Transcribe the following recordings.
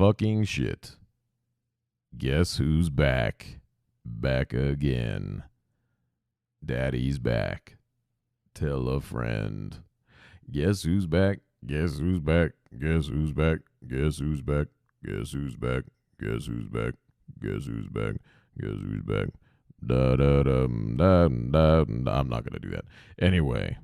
fucking shit. Guess who's back? Back again. Daddy's back. Tell a friend. Guess who's back? Guess who's back? Guess who's back? Guess who's back? Guess who's back? Guess who's back? Guess who's back? Guess who's back? Da da da da da. I'm not gonna do that. Anyway,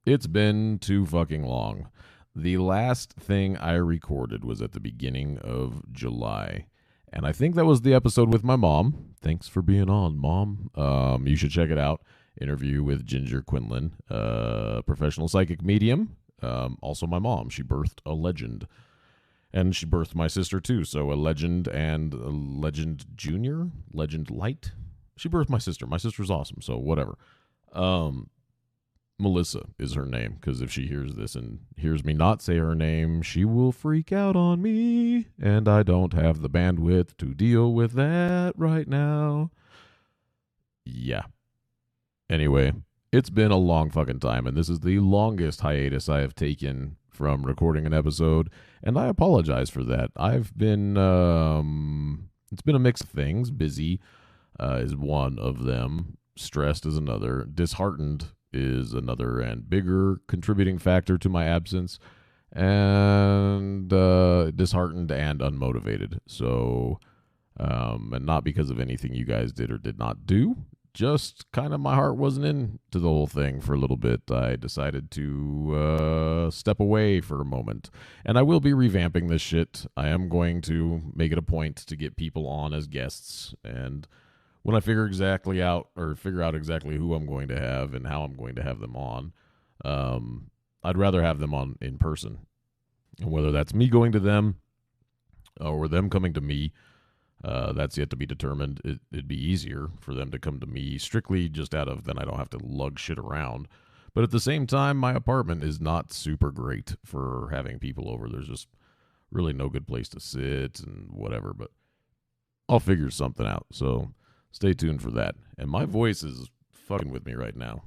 it's been too fucking long. The last thing I recorded was at the beginning of July. And I think that was the episode with my mom. Thanks for being on, Mom. You should check it out. Interview with Ginger Quinlan, professional psychic medium. Also my mom. She birthed a legend. And she birthed my sister too. So a legend and a legend junior, legend light. She birthed my sister. My sister's awesome. So whatever. Melissa is her name, because if she hears this and hears me not say her name, she will freak out on me, and I don't have the bandwidth to deal with that right now. Yeah. Anyway, it's been a long fucking time, and this is the longest hiatus I have taken from recording an episode, and I apologize for that. I've been, it's been a mix of things. Busy is one of them. Stressed is another. Disheartened is another and bigger contributing factor to my absence, and disheartened and unmotivated. So, and not because of anything you guys did or did not do, just kind of my heart wasn't into the whole thing for a little bit. I decided to step away for a moment, and I will be revamping this shit. I am going to make it a point to get people on as guests, and when I figure out exactly who I'm going to have and how I'm going to have them on, I'd rather have them on in person. And whether that's me going to them or them coming to me, that's yet to be determined. It'd be easier for them to come to me strictly just out of, then I don't have to lug shit around. But at the same time, my apartment is not super great for having people over. There's just really no good place to sit and whatever, but I'll figure something out. So stay tuned for that. And my voice is fucking with me right now.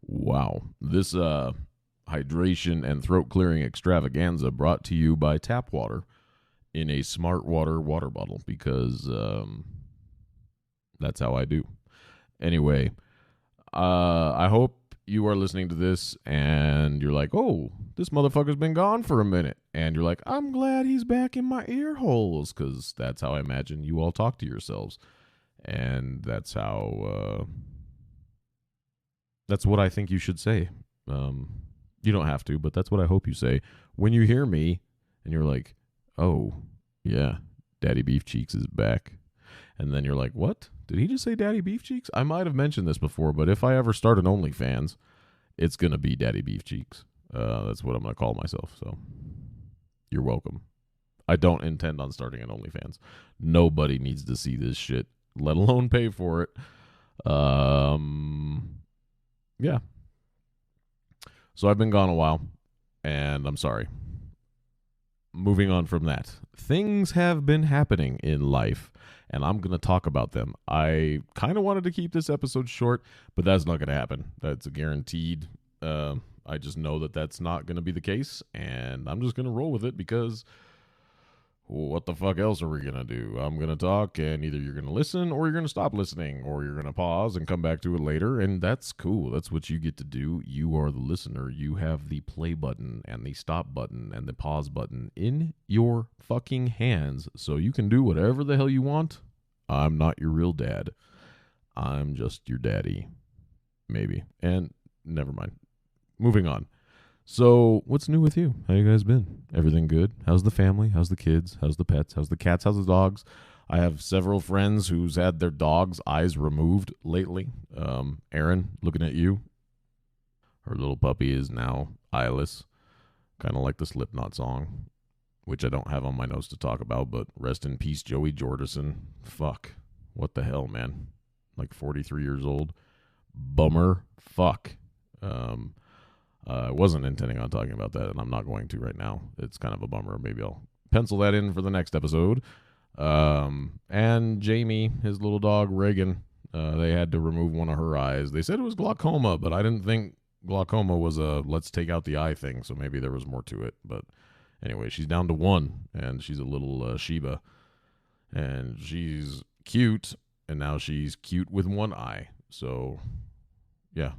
Wow. This hydration and throat clearing extravaganza brought to you by tap water in a smart water bottle, because that's how I do. Anyway, I hope you are listening to this and you're like, oh, this motherfucker's been gone for a minute. And you're like, I'm glad he's back in my ear holes, because that's how I imagine you all talk to yourselves. And that's how, that's what I think you should say. You don't have to, but that's what I hope you say. When you hear me and you're like, oh, yeah, Daddy Beef Cheeks is back. And then you're like, what? Did he just say Daddy Beef Cheeks? I might have mentioned this before, but if I ever start an OnlyFans, it's going to be Daddy Beef Cheeks. That's what I'm going to call myself. So you're welcome. I don't intend on starting an OnlyFans. Nobody needs to see this shit, let alone pay for it. Yeah. So I've been gone a while, and I'm sorry. Moving on from that. Things have been happening in life, and I'm going to talk about them. I kind of wanted to keep this episode short, but that's not going to happen. That's a guaranteed. I just know that that's not going to be the case, and I'm just going to roll with it, because what the fuck else are we going to do? I'm going to talk, and either you're going to listen or you're going to stop listening, or you're going to pause and come back to it later, and that's cool. That's what you get to do. You are the listener. You have the play button and the stop button and the pause button in your fucking hands, so you can do whatever the hell you want. I'm not your real dad. I'm just your daddy. Maybe. And never mind. Moving on. So, what's new with you? How you guys been? Everything good? How's the family? How's the kids? How's the pets? How's the cats? How's the dogs? I have several friends who's had their dog's eyes removed lately. Erin, looking at you. Her little puppy is now eyeless. Kind of like the Slipknot song, which I don't have on my notes to talk about, but rest in peace, Joey Jordison. Fuck. What the hell, man? Like 43 years old. Bummer. Fuck. I wasn't intending on talking about that, and I'm not going to right now. It's kind of a bummer. Maybe I'll pencil that in for the next episode. And Jamie, his little dog, Reagan, they had to remove one of her eyes. They said it was glaucoma, but I didn't think glaucoma was a let's take out the eye thing, so maybe there was more to it. But Anyway, she's down to one, and she's a little Shiba, and she's cute, and now she's cute with one eye. So, yeah,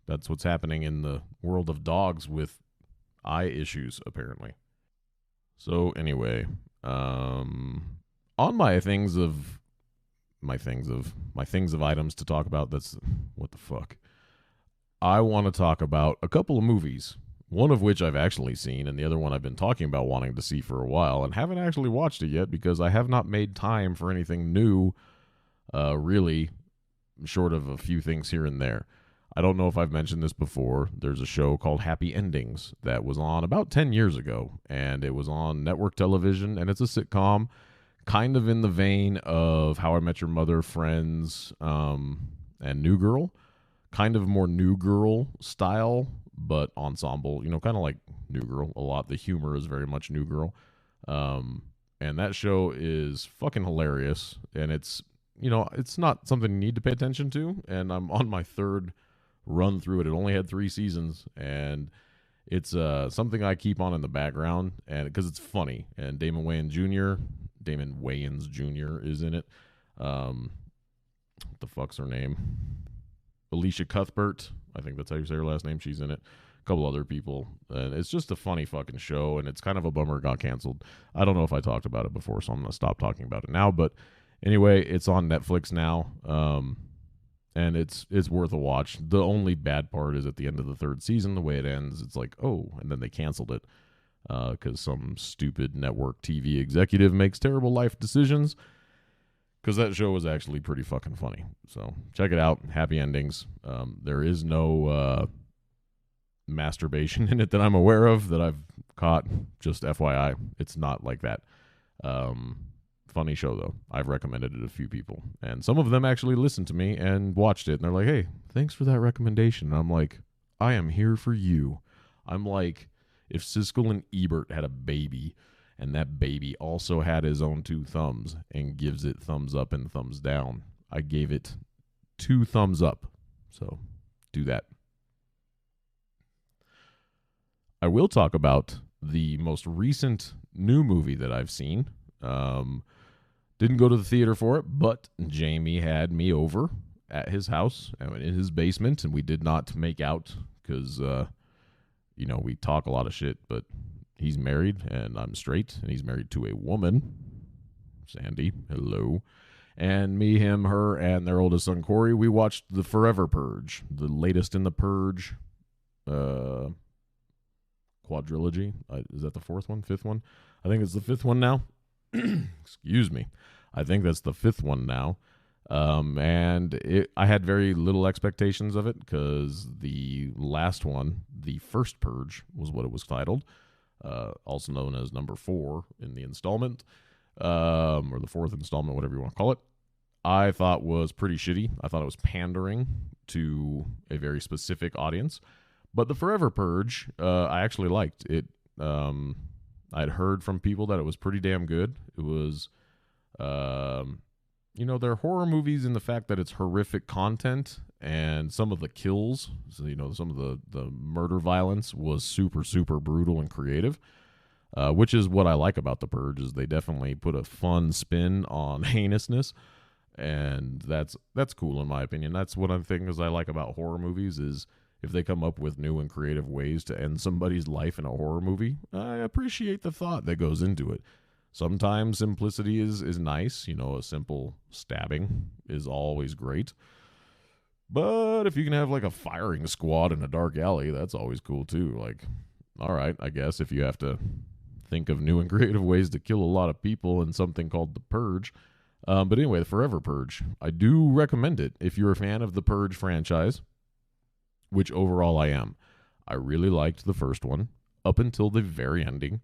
that's what's happening in the world of dogs with eye issues, apparently. So, anyway, on my things of items to talk about. That's what the fuck. I want to talk about a couple of movies. One of which I've actually seen, and the other one I've been talking about wanting to see for a while, and haven't actually watched it yet because I have not made time for anything new, really, short of a few things here and there. I don't know if I've mentioned this before. There's a show called Happy Endings that was on about 10 years ago, and it was on network television, and it's a sitcom, kind of in the vein of How I Met Your Mother, Friends, and New Girl. Kind of more New Girl style, but ensemble, kind of like New Girl a lot. The humor is very much New Girl. And that show is fucking hilarious. And it's not something you need to pay attention to. And I'm on my third run through it. It only had 3 seasons. And it's something I keep on in the background, and because it's funny. And Damon Wayans Jr. is in it. What the fuck's her name? Alicia Cuthbert, I think that's how you say her last name. She's in it. A couple other people. And it's just a funny fucking show, and it's kind of a bummer it got canceled. I don't know if I talked about it before, so I'm going to stop talking about it now. But anyway, it's on Netflix now, and it's worth a watch. The only bad part is at the end of the 3rd season, the way it ends, it's like, oh, and then they canceled it because some stupid network TV executive makes terrible life decisions. Because that show was actually pretty fucking funny. So check it out. Happy Endings. There is no masturbation in it that I'm aware of that I've caught. Just FYI. It's not like that. Funny show, though. I've recommended it to a few people. And some of them actually listened to me and watched it. And they're like, hey, thanks for that recommendation. And I'm like, I am here for you. I'm like, if Siskel and Ebert had a baby, and that baby also had his own 2 thumbs and gives it thumbs up and thumbs down, I gave it 2 thumbs up. So do that. I will talk about the most recent new movie that I've seen. Didn't go to the theater for it, but Jamie had me over at his house and in his basement, and we did not make out because, we talk a lot of shit, but he's married, and I'm straight, and he's married to a woman. Sandy, hello. And me, him, her, and their oldest son, Corey, we watched The Forever Purge, the latest in the Purge quadrilogy. Is that the 4th one? 5th one? I think it's the 5th one now. Excuse me. I think that's the 5th one now. I had very little expectations of it because the last one, the first Purge, was what it was titled. Also known as number 4 in the installment, or the 4th installment, whatever you want to call it, I thought was pretty shitty. I thought it was pandering to a very specific audience. But the Forever Purge, I actually liked it. I'd heard from people that it was pretty damn good. It was, they're horror movies in the fact that it's horrific content, and some of the kills, so, some of the murder violence was super, super brutal and creative, which is what I like about The Purge, is they definitely put a fun spin on heinousness, and that's cool in my opinion. That's one of the things I like about horror movies is if they come up with new and creative ways to end somebody's life in a horror movie, I appreciate the thought that goes into it. Sometimes simplicity is nice. A simple stabbing is always great. But if you can have like a firing squad in a dark alley, that's always cool too. Like, all right, I guess if you have to think of new and creative ways to kill a lot of people in something called The Purge. But anyway, The Forever Purge. I do recommend it if you're a fan of the Purge franchise, which overall I am. I really liked the first one up until the very ending.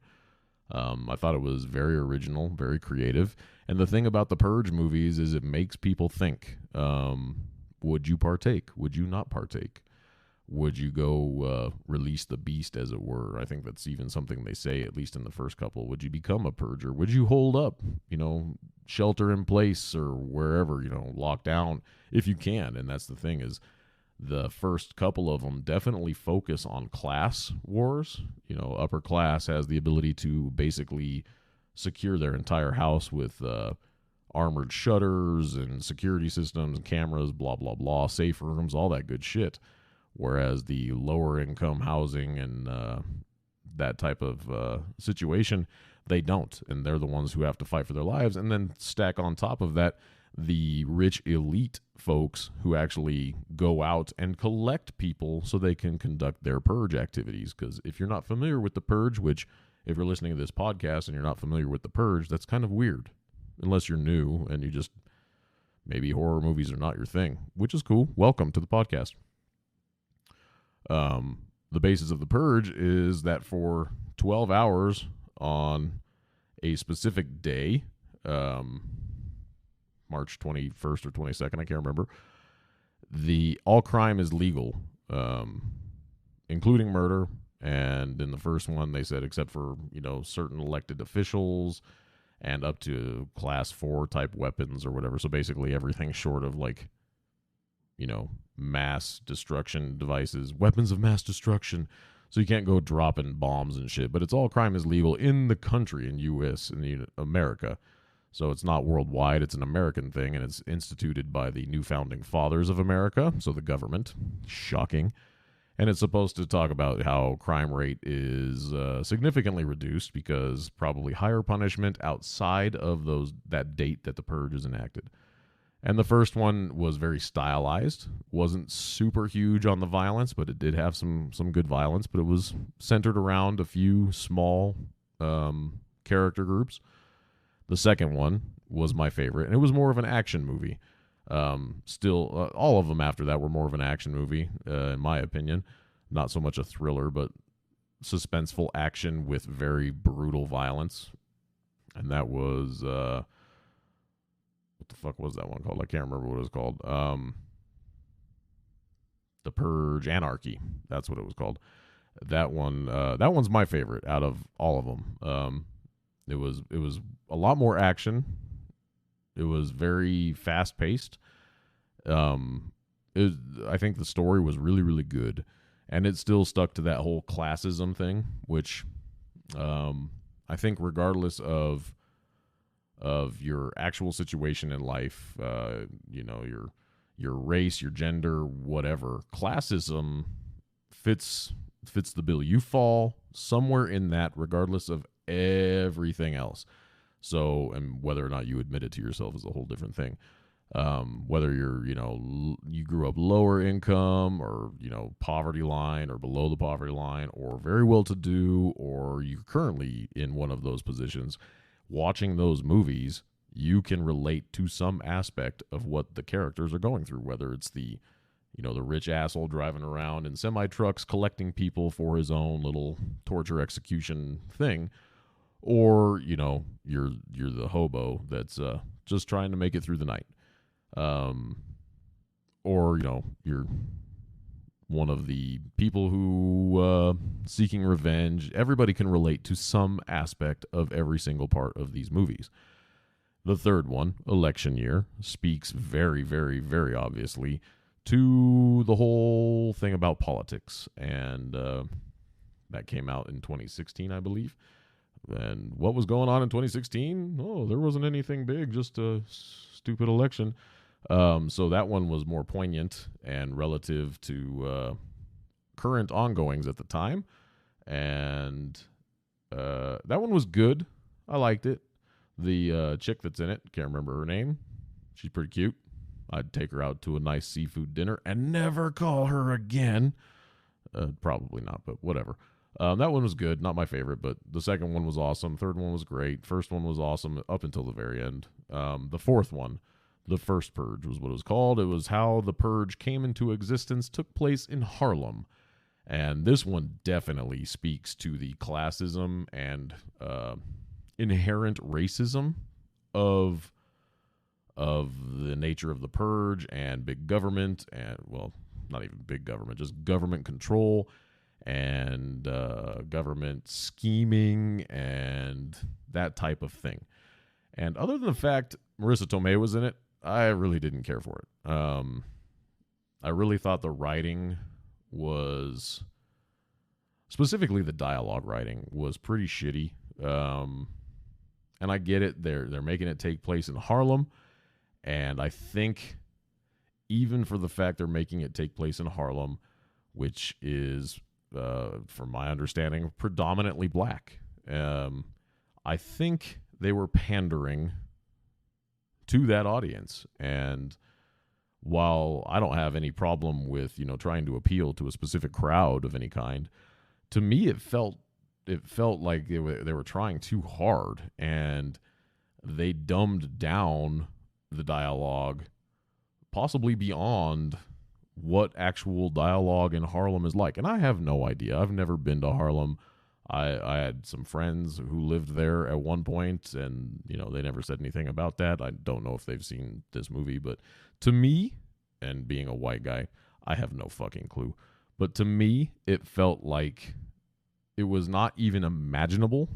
I thought it was very original, very creative. And the thing about the Purge movies is it makes people think, would you partake? Would you not partake? Would you go release the beast, as it were? I think that's even something they say, at least in the first couple. Would you become a purger? Would you hold up, shelter in place or wherever, lock down if you can? And that's the thing is, The first couple of them definitely focus on class wars. Upper class has the ability to basically secure their entire house with armored shutters and security systems and cameras, blah, blah, blah, safe rooms, all that good shit. Whereas the lower income housing and that type of situation, they don't. And they're the ones who have to fight for their lives. And then stack on top of that the rich elite folks who actually go out and collect people so they can conduct their purge activities. Because if you're not familiar with the purge, which if you're listening to this podcast and you're not familiar with the purge, that's kind of weird. Unless you're new and you just, maybe horror movies are not your thing, which is cool. Welcome to the podcast. The basis of the purge is that for 12 hours on a specific day, March 21st or 22nd, I can't remember, all crime is legal, including murder. And in the first one, they said except for, certain elected officials and up to class 4 type weapons or whatever. So basically everything short of mass destruction devices, weapons of mass destruction. So you can't go dropping bombs and shit, but it's all crime is legal in the country, in U.S., in America. So it's not worldwide, it's an American thing, and it's instituted by the new founding fathers of America, so the government. Shocking. And it's supposed to talk about how crime rate is significantly reduced because probably higher punishment outside of that date that the purge is enacted. And the first one was very stylized. Wasn't super huge on the violence, but it did have some good violence. But it was centered around a few small character groups. The second one was my favorite, and it was more of an action movie. All of them after that were more of an action movie, in my opinion. Not so much a thriller, but suspenseful action with very brutal violence. And that was... what the fuck was that one called? I can't remember what it was called. The Purge Anarchy. That's what it was called. That one's my favorite out of all of them. It was a lot more action. It was very fast paced. I think the story was really, really good, and it still stuck to that whole classism thing, which I think regardless of your actual situation in life, your race, your gender, whatever, classism fits the bill. You fall somewhere in that, regardless of everything else. So, and whether or not you admit it to yourself is a whole different thing. Whether you grew up lower income or, poverty line or below the poverty line or very well-to-do, or you're currently in one of those positions, watching those movies, you can relate to some aspect of what the characters are going through, whether it's the rich asshole driving around in semi-trucks collecting people for his own little torture execution thing, or, you're the hobo that's just trying to make it through the night. Or, you're one of the people who seeking revenge. Everybody can relate to some aspect of every single part of these movies. The third one, election year, speaks very, very, very obviously to the whole thing about politics. And that came out in 2016, I believe. And what was going on in 2016? Oh, there wasn't anything big, just a stupid election. So that one was more poignant and relative to current ongoings at the time. And that one was good. I liked it. The chick that's in it, can't remember her name. She's pretty cute. I'd take her out to a nice seafood dinner and never call her again. Probably not, but whatever. That one was good. Not my favorite, but the second one was awesome. Third one was great. First one was awesome up until the very end. The fourth one, The First Purge, was what it was called. It was how the purge came into existence, took place in Harlem. And this one definitely speaks to the classism and inherent racism of the nature of the purge and big government, and, well, not even big government, just government control and government scheming and that type of thing. And other than the fact Marissa Tomei was in it, I really didn't care for it. I really thought the writing was, specifically the dialogue writing, was pretty shitty. And I get it. They're making it take place in Harlem, and I think even for the fact they're making it take place in Harlem, which is, from my understanding, predominantly black, I think they were pandering to that audience. And while I don't have any problem with, trying to appeal to a specific crowd of any kind, to me it felt like they were trying too hard, and they dumbed down the dialogue possibly beyond what actual dialogue in Harlem is like. And I have no idea. I've never been to Harlem. I had some friends who lived there at one point, and they never said anything about that. I don't know if they've seen this movie, but to me, and being a white guy, I have no fucking clue. But to me, it felt like it was not even imaginable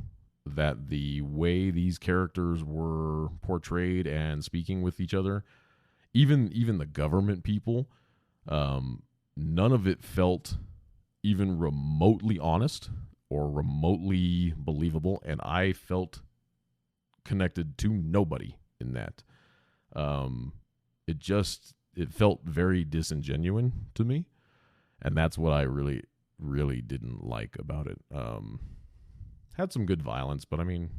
that the way these characters were portrayed and speaking with each other, even the government people, none of it felt even remotely honest or remotely believable, and I felt connected to nobody in that. It felt very disingenuous to me, and that's what I really, really didn't like about it. Had some good violence, but I mean,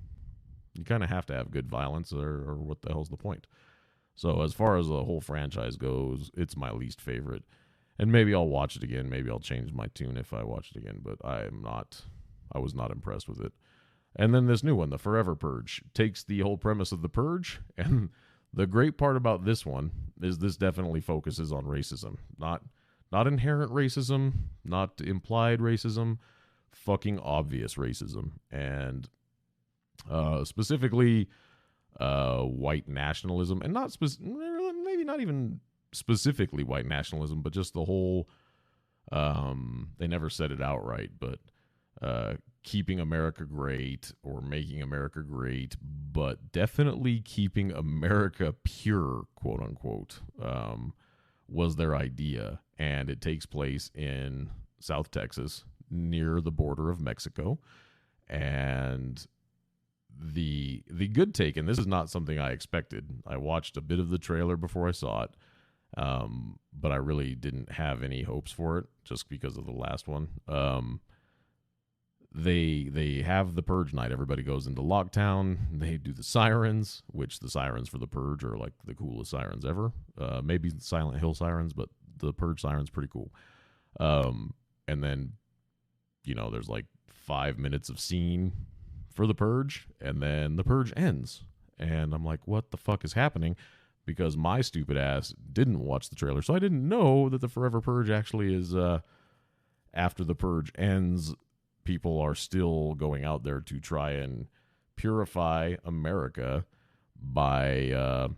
you kind of have to have good violence, or what the hell's the point? So as far as the whole franchise goes, it's my least favorite. And maybe I'll watch it again. Maybe I'll change my tune if I watch it again, but I was not impressed with it. And then this new one, The Forever Purge, takes the whole premise of The Purge, and the great part about this one is this definitely focuses on racism. Not inherent racism, not implied racism, fucking obvious racism. And specifically white nationalism, and maybe not even specifically white nationalism, but just the whole, they never said it outright, but keeping America great, or making America great, but definitely keeping America pure, quote unquote, was their idea. And it takes place in South Texas, near the border of Mexico. And the good take, and this is not something I expected. I watched a bit of the trailer before I saw it, but I really didn't have any hopes for it just because of the last one. They have the Purge night. Everybody goes into lockdown. They do the sirens, which the sirens for the Purge are like the coolest sirens ever. Maybe Silent Hill sirens, but the Purge siren's pretty cool. And then, there's like 5 minutes of scene for the Purge, and then the Purge ends. And I'm like, what the fuck is happening? Because my stupid ass didn't watch the trailer, so I didn't know that the Forever Purge actually is, after the Purge ends, people are still going out there to try and purify America by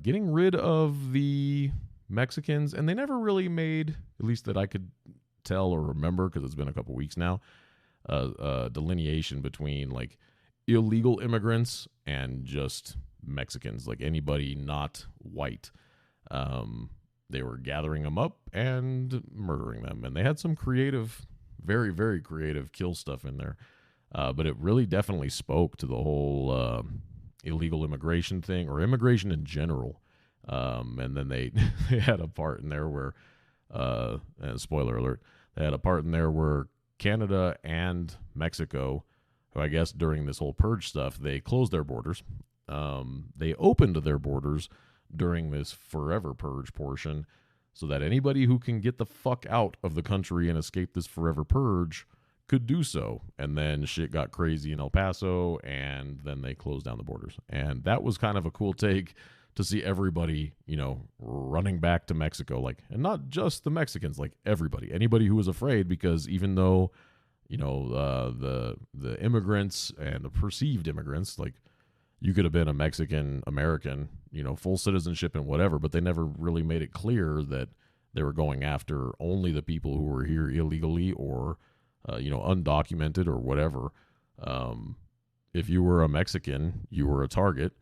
getting rid of the Mexicans. And they never really made, at least that I could tell or remember, because it's been a couple weeks now, delineation between like illegal immigrants and just Mexicans, like anybody not white. They were gathering them up and murdering them, and they had some creative, very, very creative kill stuff in there. But it really definitely spoke to the whole illegal immigration thing, or immigration in general. And then they had a part in there where, and spoiler alert, they had a part in there where Canada and Mexico, who I guess during this whole purge stuff, they closed their borders. They opened their borders during this forever purge portion, so that anybody who can get the fuck out of the country and escape this forever purge could do so. And then shit got crazy in El Paso, and then they closed down the borders. And that was kind of a cool take, to see everybody, running back to Mexico, like, and not just the Mexicans, like everybody, anybody who was afraid, because even though, the immigrants and the perceived immigrants, like, you could have been a Mexican American, full citizenship and whatever, but they never really made it clear that they were going after only the people who were here illegally or, undocumented or whatever. If you were a Mexican, you were a target.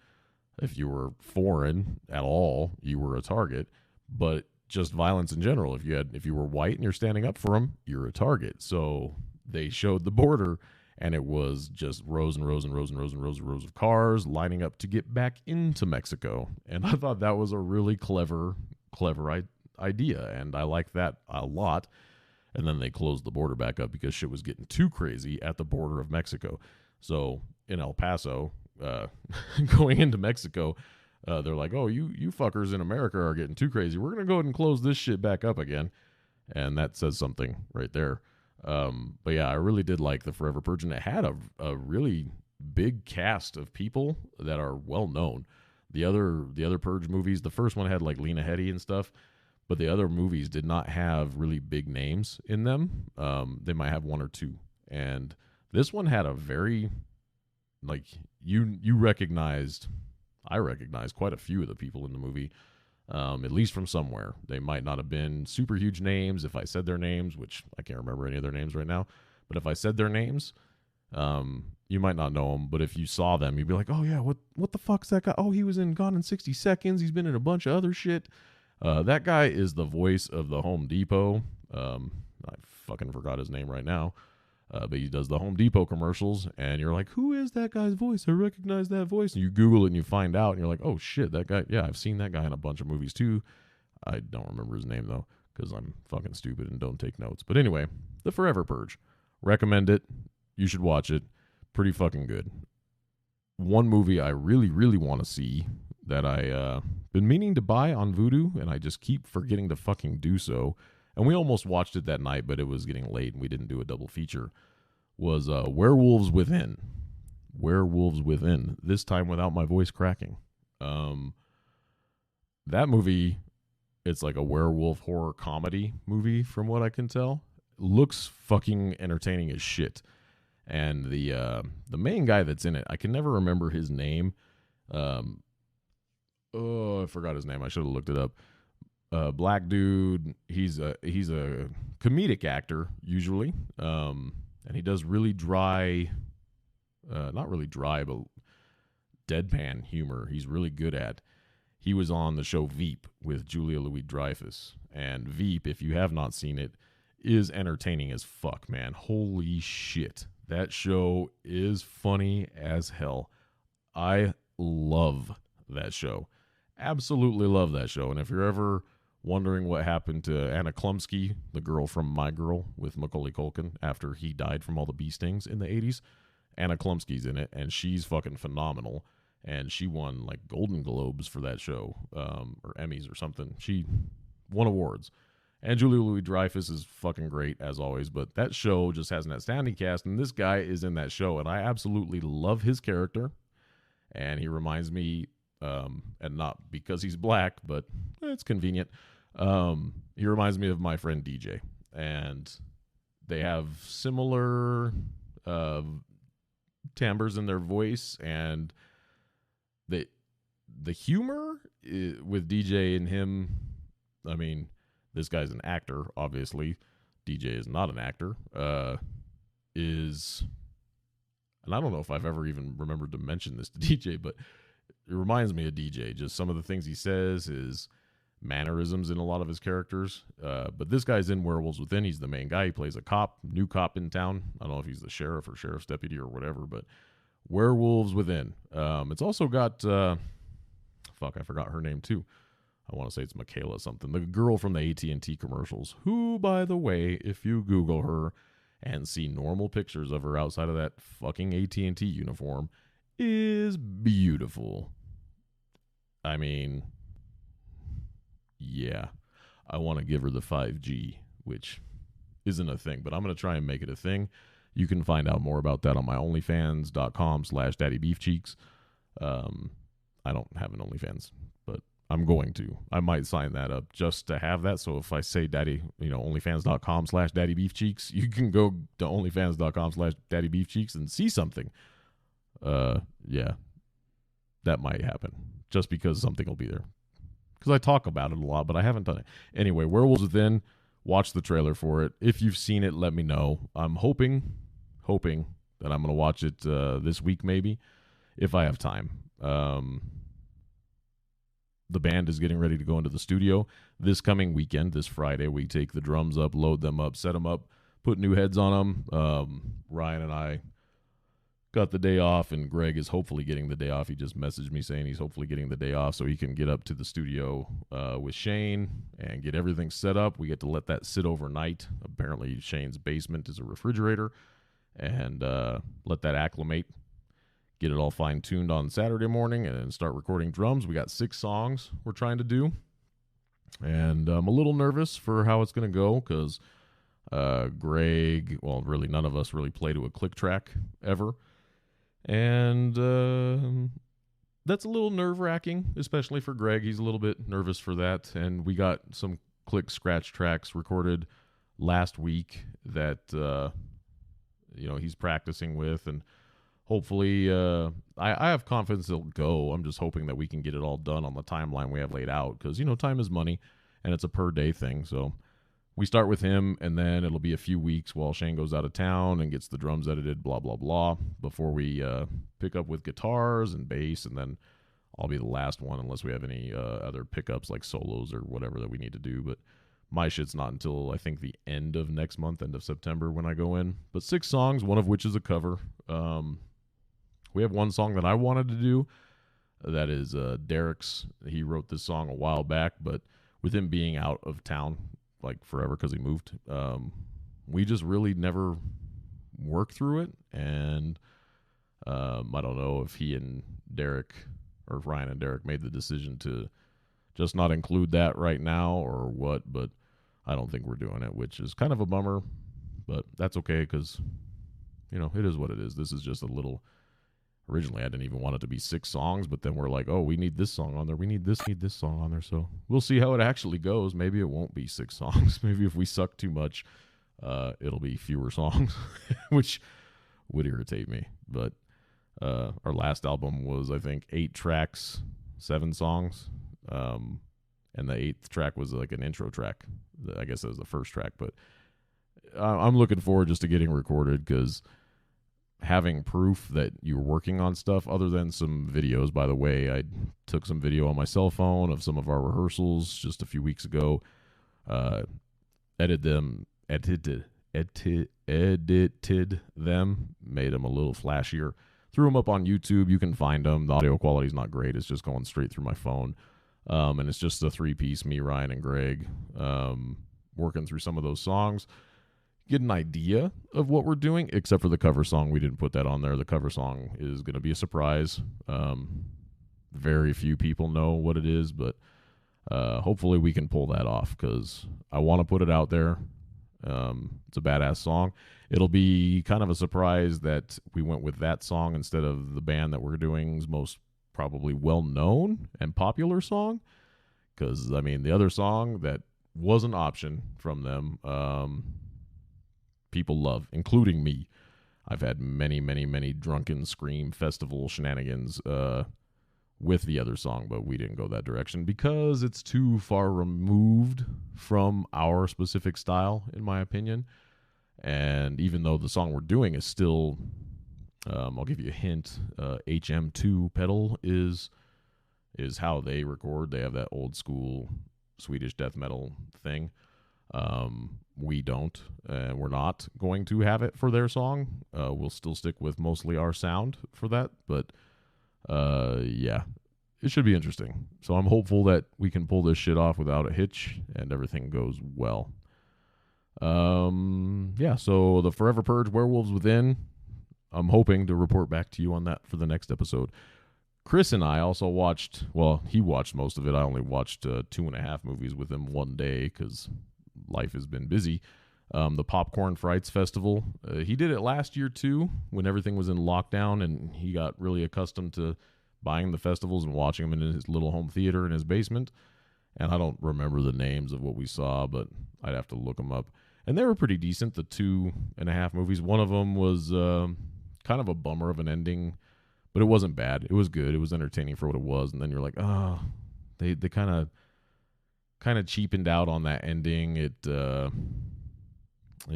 If you were foreign at all, you were a target. But just violence in general. If you were white and you're standing up for them, you're a target. So they showed the border, and it was just rows and rows and rows and rows and rows and rows of cars lining up to get back into Mexico. And I thought that was a really clever idea, and I like that a lot. And then they closed the border back up because shit was getting too crazy at the border of Mexico. So in El Paso, going into Mexico, they're like, oh, you fuckers in America are getting too crazy. We're going to go ahead and close this shit back up again. And that says something right there. But yeah, I really did like the Forever Purge, and it had a really big cast of people that are well known. The other Purge movies, the first one had like Lena Headey and stuff, but the other movies did not have really big names in them. They might have one or two, and this one had a very, like, you recognized, I recognized quite a few of the people in the movie, at least from somewhere. They might not have been super huge names if I said their names, which I can't remember any of their names right now, but if I said their names, you might not know them, but if you saw them, you'd be like, oh yeah, what the fuck's that guy? Oh, he was in Gone in 60 Seconds. He's been in a bunch of other shit. That guy is the voice of the Home Depot. I fucking forgot his name right now. But he does the Home Depot commercials, and you're like, who is that guy's voice? I recognize that voice. And you Google it, and you find out, and you're like, oh shit, that guy. Yeah, I've seen that guy in a bunch of movies too. I don't remember his name though, because I'm fucking stupid and don't take notes. But anyway, The Forever Purge. Recommend it. You should watch it. Pretty fucking good. One movie I really, really want to see that I been meaning to buy on Vudu, and I just keep forgetting to fucking do so. And we almost watched it that night, but it was getting late, and we didn't do a double feature. Was Werewolves Within. Werewolves Within. This time without my voice cracking. That movie, it's like a werewolf horror comedy movie, from what I can tell. Looks fucking entertaining as shit. And the main guy that's in it, I can never remember his name. I forgot his name. I should have looked it up. Black dude. He's a comedic actor usually, and he does really dry, not really dry, but deadpan humor. He's really good at. He was on the show Veep with Julia Louis-Dreyfus, and Veep, if you have not seen it, is entertaining as fuck, man. Holy shit, that show is funny as hell. I love that show. Absolutely love that show. And if you're ever wondering what happened to Anna Klumsky, the girl from My Girl with Macaulay Culkin, after he died from all the bee stings in the 80s, Anna Klumsky's in it, and she's fucking phenomenal. And she won like Golden Globes for that show, or Emmys or something. She won awards. And Julia Louis-Dreyfus is fucking great, as always. But that show just has an outstanding cast, and this guy is in that show, and I absolutely love his character. And he reminds me, and not because he's black, but it's convenient. He reminds me of my friend DJ, and they have similar timbres in their voice, and the humor with DJ and him. I mean, this guy's an actor, obviously. DJ is not an actor. And I don't know if I've ever even remembered to mention this to DJ, but it reminds me of DJ. Just some of the things he says, his mannerisms in a lot of his characters. But this guy's in Werewolves Within. He's the main guy. He plays a cop, new cop in town. I don't know if he's the sheriff or sheriff's deputy or whatever, but Werewolves Within. It's also got, I forgot her name too. I want to say it's Michaela something. The girl from the AT&T commercials, who, by the way, if you Google her and see normal pictures of her outside of that fucking AT&T uniform, is beautiful. I mean, yeah, I want to give her the 5G, which isn't a thing, but I'm going to try and make it a thing. You can find out more about that on my onlyfans.com/daddybeefcheeks. I don't have an OnlyFans, but I'm going to. I might sign that up just to have that. So if I say daddy, onlyfans.com/daddybeefcheeks, you can go to onlyfans.com/daddybeefcheeks and see something. Yeah, that might happen just because something will be there. Because I talk about it a lot, but I haven't done it. Anyway, Werewolves Within, watch the trailer for it. If you've seen it, let me know. I'm hoping that I'm going to watch it this week maybe, if I have time. the band is getting ready to go into the studio this coming weekend. This Friday, we take the drums up, load them up, set them up, put new heads on them. Ryan and I got the day off, and Greg is hopefully getting the day off. He just messaged me saying he's hopefully getting the day off so he can get up to the studio with Shane and get everything set up. We get to let that sit overnight. Apparently, Shane's basement is a refrigerator, and let that acclimate, get it all fine-tuned on Saturday morning, and then start recording drums. We got 6 songs we're trying to do, and I'm a little nervous for how it's going to go because Greg, well, really none of us really play to a click track ever. And that's a little nerve-wracking, especially for Greg. He's a little bit nervous for that. And we got some click scratch tracks recorded last week that he's practicing with, and hopefully I have confidence it'll go. I'm just hoping that we can get it all done on the timeline we have laid out because, time is money, and it's a per-day thing. So we start with him, and then it'll be a few weeks while Shane goes out of town and gets the drums edited, blah, blah, blah, before we pick up with guitars and bass, and then I'll be the last one unless we have any other pickups like solos or whatever that we need to do. But my shit's not until, I think, the end of next month, end of September when I go in. But 6 songs, one of which is a cover. We have one song that I wanted to do. That is Derek's. He wrote this song a while back, but with him being out of town, like forever because he moved, we just really never worked through it. And I don't know if he and Derek, or Ryan and Derek, made the decision to just not include that right now or what, but I don't think we're doing it, which is kind of a bummer, but that's okay because, it is what it is. This is just a little... Originally, I didn't even want it to be 6 songs, but then we're like, oh, we need this song on there. We need this song on there. So we'll see how it actually goes. Maybe it won't be 6 songs. Maybe if we suck too much, it'll be fewer songs, which would irritate me. But our last album was, I think, 8 tracks, 7 songs. And the 8th track was like an intro track. I guess that was the first track. But I'm looking forward just to getting recorded because having proof that you're working on stuff other than some videos. By the way, I took some video on my cell phone of some of our rehearsals just a few weeks ago, edited them, made them a little flashier, threw them up on YouTube. You can find them. The audio quality is not great. It's just going straight through my phone. And it's just a 3-piece, me, Ryan, and Greg, working through some of those songs. Get an idea of what we're doing, except for the cover song. We didn't put that on there. The cover song is going to be a surprise. Very few people know what it is, but hopefully we can pull that off because I want to put it out there. It's a badass song. It'll be kind of a surprise that we went with that song instead of the band that we're doing's most probably well-known and popular song, because, the other song that was an option from them, people love, including me. I've had many, many, many drunken scream festival shenanigans with the other song, but we didn't go that direction because it's too far removed from our specific style, in my opinion. And even though the song we're doing is still, I'll give you a hint, HM2 pedal is how they record. They have that old school Swedish death metal thing. We don't, and we're not going to have it for their song. We'll still stick with mostly our sound for that, but yeah, it should be interesting. So I'm hopeful that we can pull this shit off without a hitch and everything goes well. Yeah, so the Forever Purge Werewolves Within, I'm hoping to report back to you on that for the next episode. Chris and I also watched, well, he watched most of it. I only watched 2.5 movies with him one day because life has been busy. The Popcorn Frights Festival. He did it last year too when everything was in lockdown, and he got really accustomed to buying the festivals and watching them in his little home theater in his basement. And I don't remember the names of what we saw, but I'd have to look them up. And they were pretty decent, the 2.5 movies. One of them was kind of a bummer of an ending, but it wasn't bad. It was good. It was entertaining for what it was. And then you're like, oh, they kind of cheapened out on that ending. It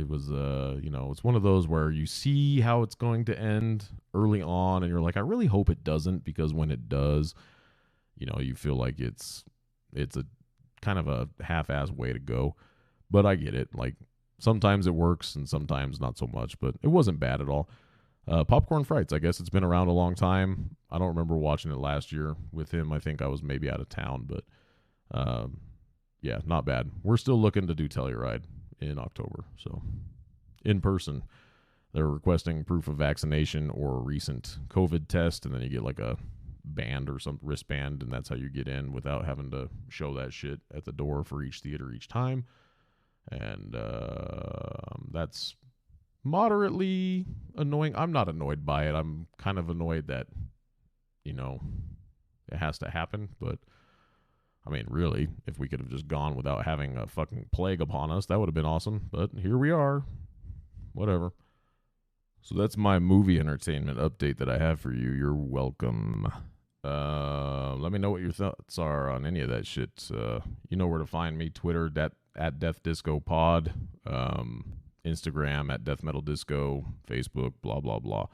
was it's one of those where you see how it's going to end early on, and you're like, I really hope it doesn't, because when it does, you feel like it's a kind of a half-ass way to go. But I get it. Like, sometimes it works and sometimes not so much, but it wasn't bad at all. Popcorn Frights, I guess it's been around a long time. I don't remember watching it last year with him. I think I was maybe out of town, but yeah, not bad. We're still looking to do Telluride in October, so in person. They're requesting proof of vaccination or a recent COVID test, and then you get like a band or some wristband, and that's how you get in without having to show that shit at the door for each theater each time. And that's moderately annoying. I'm not annoyed by it. I'm kind of annoyed that, it has to happen. But, I mean, really, if we could have just gone without having a fucking plague upon us, that would have been awesome. But here we are. Whatever. So that's my movie entertainment update that I have for you. You're welcome. Let me know what your thoughts are on any of that shit. You know where to find me. Twitter, at Death Disco Pod. Instagram, at Death Metal Disco. Facebook, blah, blah, blah.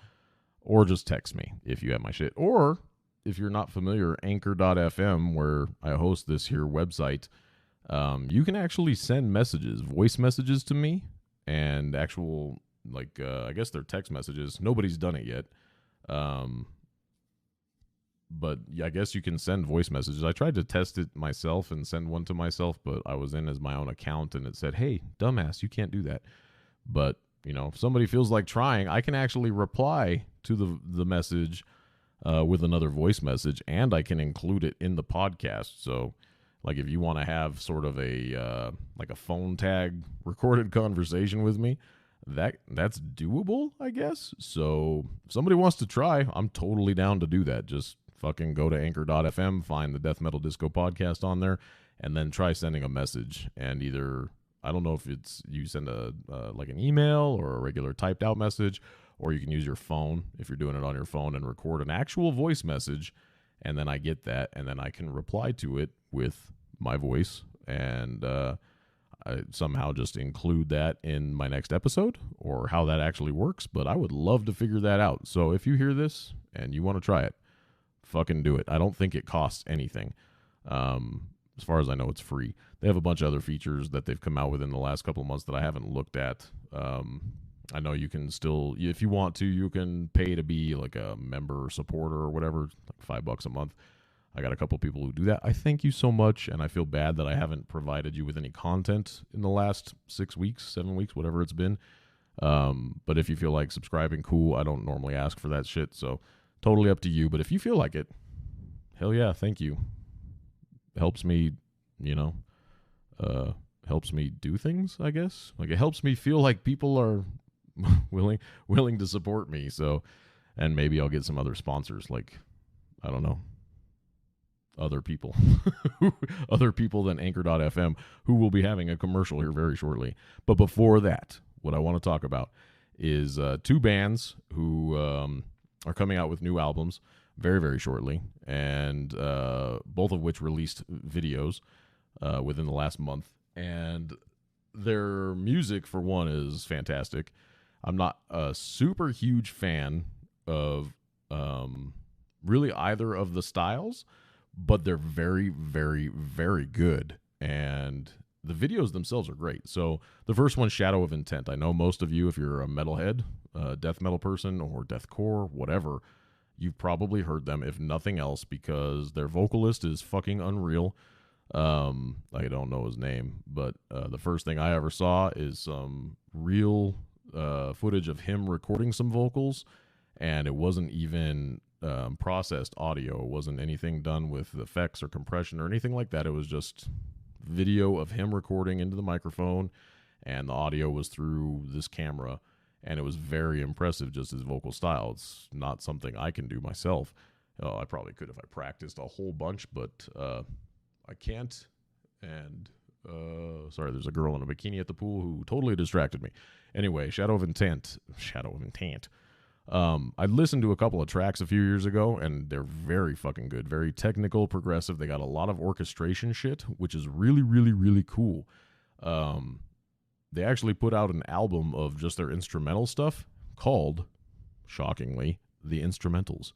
Or just text me if you have my shit. Or, if you're not familiar, Anchor.fm, where I host this here website, you can actually send messages, voice messages to me, and actual, I guess they're text messages. Nobody's done it yet. But yeah, I guess you can send voice messages. I tried to test it myself and send one to myself, but I was in as my own account, and it said, hey, dumbass, you can't do that. But, if somebody feels like trying, I can actually reply to the message with another voice message, and I can include it in the podcast. So, like, if you want to have sort of a phone tag recorded conversation with me, that's doable, I guess. So if somebody wants to try, I'm totally down to do that. Just fucking go to Anchor.fm, find the Death Metal Disco podcast on there, and then try sending a message. And either, I don't know if it's you send an email or a regular typed out message, or you can use your phone if you're doing it on your phone and record an actual voice message, and then I get that, and then I can reply to it with my voice, and I somehow just include that in my next episode, or how that actually works. But I would love to figure that out. So if you hear this and you want to try it, fucking do it. I don't think it costs anything. As far as I know, it's free. They have a bunch of other features that they've come out with in the last couple of months that I haven't looked at. I know you can still, if you want to, you can pay to be like a member or supporter or whatever, like $5 a month. I got a couple people who do that. I thank you so much, and I feel bad that I haven't provided you with any content in the last 6 weeks, 7 weeks, whatever it's been. But if you feel like subscribing, cool. I don't normally ask for that shit, so totally up to you. But if you feel like it, hell yeah, thank you. Helps me, helps me do things, I guess. Like, it helps me feel like people are willing to support me. So, and maybe I'll get some other sponsors, like, I don't know, other people than Anchor.fm, who will be having a commercial here very shortly. But before that, what I want to talk about is two bands who are coming out with new albums very, very shortly, and both of which released videos within the last month. And their music, for one, is fantastic. I'm not a super huge fan of really either of the styles, but they're very, very, very good. And the videos themselves are great. So the first one, Shadow of Intent. I know most of you, if you're a metalhead, death metal person, or deathcore, whatever, you've probably heard them, if nothing else, because their vocalist is fucking unreal. I don't know his name, but the first thing I ever saw is some real footage of him recording some vocals, and it wasn't even processed audio. It wasn't anything done with effects or compression or anything like that. It was just video of him recording into the microphone, and the audio was through this camera, and it was very impressive, just his vocal style. It's not something I can do myself. I probably could if I practiced a whole bunch, but I can't. And sorry, there's a girl in a bikini at the pool who totally distracted me. Anyway, Shadow of Intent. I listened to a couple of tracks a few years ago, and they're very fucking good. Very technical, progressive. They got a lot of orchestration shit, which is really, really, really cool. They actually put out an album of just their instrumental stuff called, shockingly, The Instrumentals.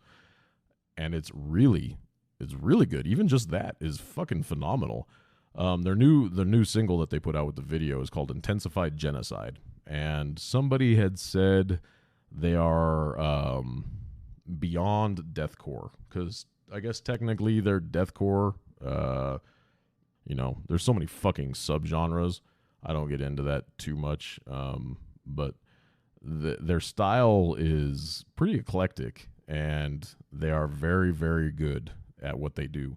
And it's really, it's really good. Even just that is fucking phenomenal. The new single that they put out with the video is called Intensified Genocide, and somebody had said they are beyond deathcore, because I guess technically they're deathcore. There's so many fucking subgenres. I don't get into that too much, but their style is pretty eclectic, and they are very, very good at what they do.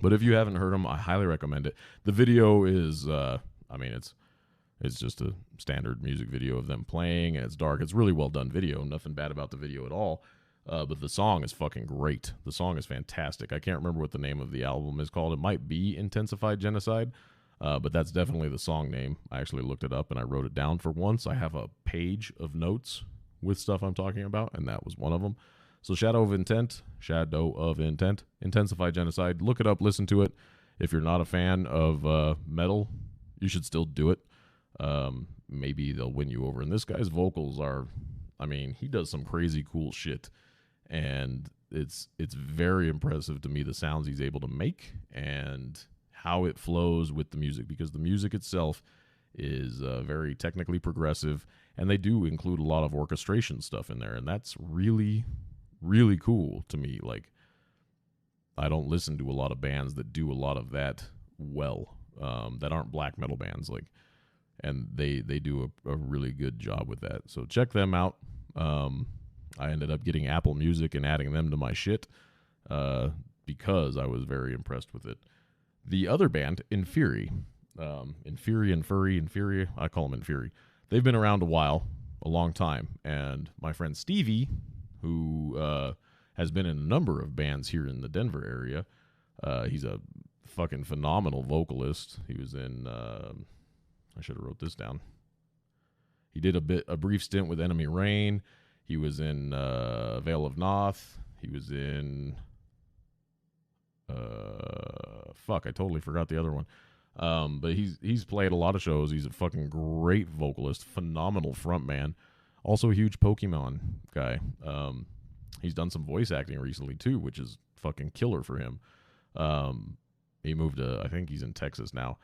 But if you haven't heard them, I highly recommend it. The video is, it's just a standard music video of them playing, and it's dark. It's really well done video. Nothing bad about the video at all. But the song is fucking great. The song is fantastic. I can't remember what the name of the album is called. It might be Intensified Genocide, but that's definitely the song name. I actually looked it up and I wrote it down for once. I have a page of notes with stuff I'm talking about, and that was one of them. So Shadow of Intent, Intensified Genocide. Look it up, listen to it. If you're not a fan of metal, you should still do it. Maybe they'll win you over. And this guy's vocals are, he does some crazy cool shit. And it's very impressive to me, the sounds he's able to make and how it flows with the music, because the music itself is very technically progressive, and they do include a lot of orchestration stuff in there, and that's really, really cool to me. Like, I don't listen to a lot of bands that do a lot of that well, that aren't black metal bands, and they do a really good job with that. So check them out. I ended up getting Apple Music and adding them to my shit because I was very impressed with it. The other band, Inferi, Inferi, I call them Inferi. They've been around a long time, and my friend Stevie, who has been in a number of bands here in the Denver area, he's a fucking phenomenal vocalist. He was in, I should have wrote this down. He did a brief stint with Enemy Rain. He was in Veil of Noth. He was in... I totally forgot the other one. But he's played a lot of shows. He's a fucking great vocalist, phenomenal frontman. Also a huge Pokemon guy. He's done some voice acting recently too, which is fucking killer for him. He moved to, I think he's in Texas now.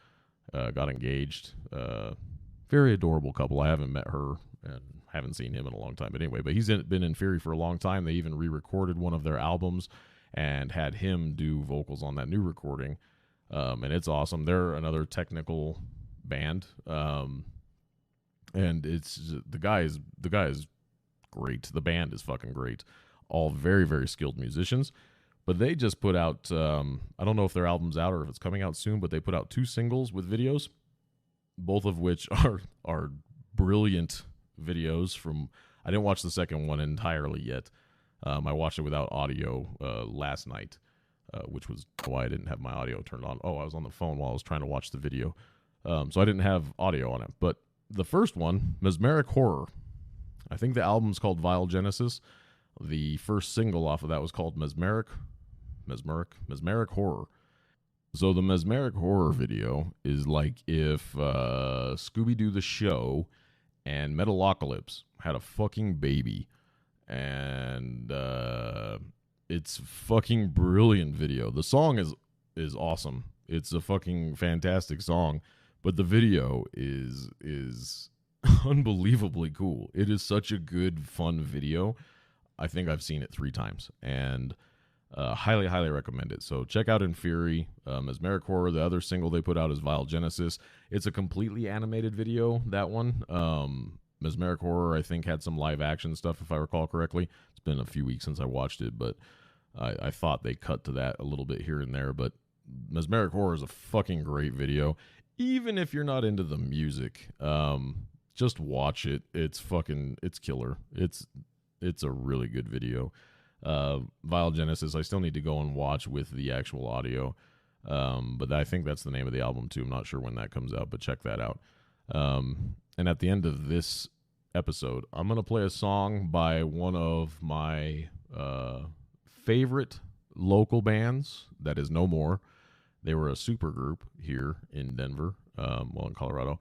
Got engaged. Very adorable couple. I haven't met her and haven't seen him in a long time. But anyway, he's been in Fury for a long time. They even re-recorded one of their albums and had him do vocals on that new recording. And it's awesome. They're another technical band. And it's the guy is great. The band is fucking great. All very, very skilled musicians. But they just put out, I don't know if their album's out or if it's coming out soon, but they put out 2 singles with videos, both of which are brilliant videos from, I didn't watch the second one entirely yet. I watched it without audio last night, which was why I didn't have my audio turned on. Oh, I was on the phone while I was trying to watch the video. So I didn't have audio on it. But the first one, Mesmeric Horror. I think the album's called Vile Genesis. The first single off of that was called Mesmeric Horror. So the Mesmeric Horror video is like if Scooby-Doo the show and Metalocalypse had a fucking baby. And it's fucking brilliant video. The song is awesome. It's a fucking fantastic song, but the video is unbelievably cool. It is such a good, fun video. I think I've seen it 3 times, and highly, highly recommend it. So check out Inferi, Mesmeric Horror. The other single they put out is Vile Genesis. It's a completely animated video, that one. Mesmeric Horror, I think, had some live action stuff, if I recall correctly. It's been a few weeks since I watched it, but I thought they cut to that a little bit here and there. But Mesmeric Horror is a fucking great video. Even if you're not into the music, just watch it. It's killer. It's a really good video. Vile Genesis, I still need to go and watch with the actual audio. But I think that's the name of the album too. I'm not sure when that comes out, but check that out. And at the end of this episode, I'm going to play a song by one of my favorite local bands that is no more. They were a super group here in Denver, in Colorado.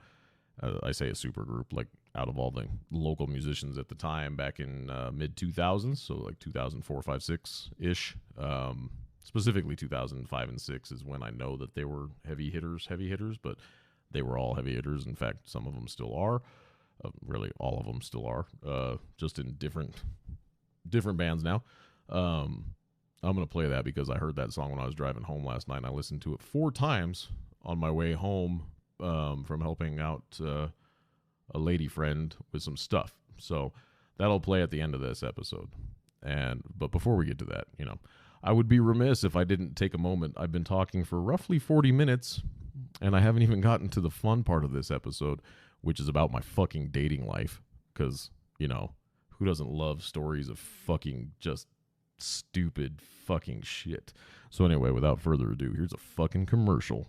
I say a super group, like out of all the local musicians at the time back in mid-2000s, so like 2004, 5, 6-ish. Specifically 2005 and 6 is when I know that they were heavy hitters, but they were all heavy hitters. In fact, some of them still are. Really, all of them still are. Just in different bands now. I'm going to play that because I heard that song when I was driving home last night, and I listened to it 4 times on my way home from helping out a lady friend with some stuff. So that'll play at the end of this episode. But before we get to that, I would be remiss if I didn't take a moment. I've been talking for roughly 40 minutes, and I haven't even gotten to the fun part of this episode, which is about my fucking dating life. Because, who doesn't love stories of fucking just stupid fucking shit? So anyway, without further ado, here's a fucking commercial.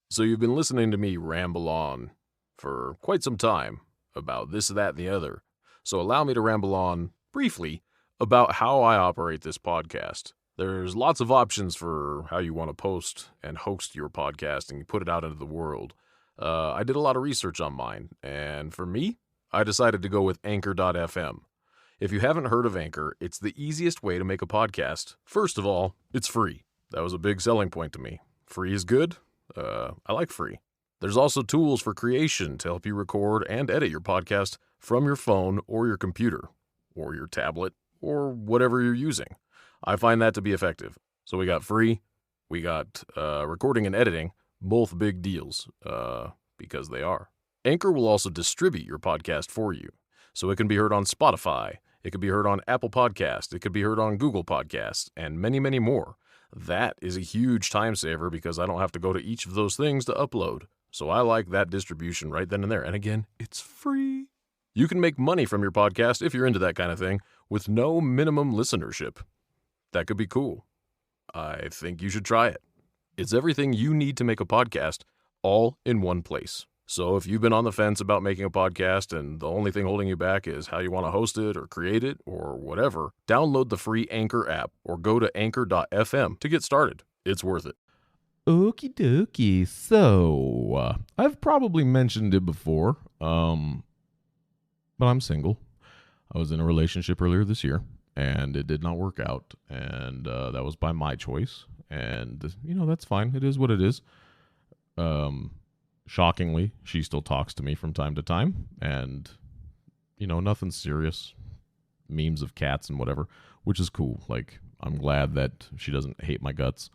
So you've been listening to me ramble on for quite some time about this, that, and the other. So allow me to ramble on briefly about how I operate this podcast. There's lots of options for how you want to post and host your podcast and put it out into the world. I did a lot of research on mine, and for me, I decided to go with Anchor.fm. If you haven't heard of Anchor, it's the easiest way to make a podcast. First of all, it's free. That was a big selling point to me. Free is good. I like free. There's also tools for creation to help you record and edit your podcast from your phone or your computer or your tablet or whatever you're using. I find that to be effective. So we got free, we got recording and editing, both big deals, because they are. Anchor will also distribute your podcast for you. So it can be heard on Spotify, it could be heard on Apple Podcasts, it could be heard on Google Podcasts, and many, many more. That is a huge time saver because I don't have to go to each of those things to upload. So I like that distribution right then and there. And again, it's free. You can make money from your podcast if you're into that kind of thing with no minimum listenership. That could be cool. I think you should try it. It's everything you need to make a podcast all in one place. So if you've been on the fence about making a podcast and the only thing holding you back is how you want to host it or create it or whatever, download the free Anchor app or go to anchor.fm to get started. It's worth it. Okie dokie. So, I've probably mentioned it before, but I'm single. I was in a relationship earlier this year, and it did not work out, and that was by my choice, and, that's fine. It is what it is. Shockingly, she still talks to me from time to time, and, nothing serious. Memes of cats and whatever, which is cool. Like, I'm glad that she doesn't hate my guts.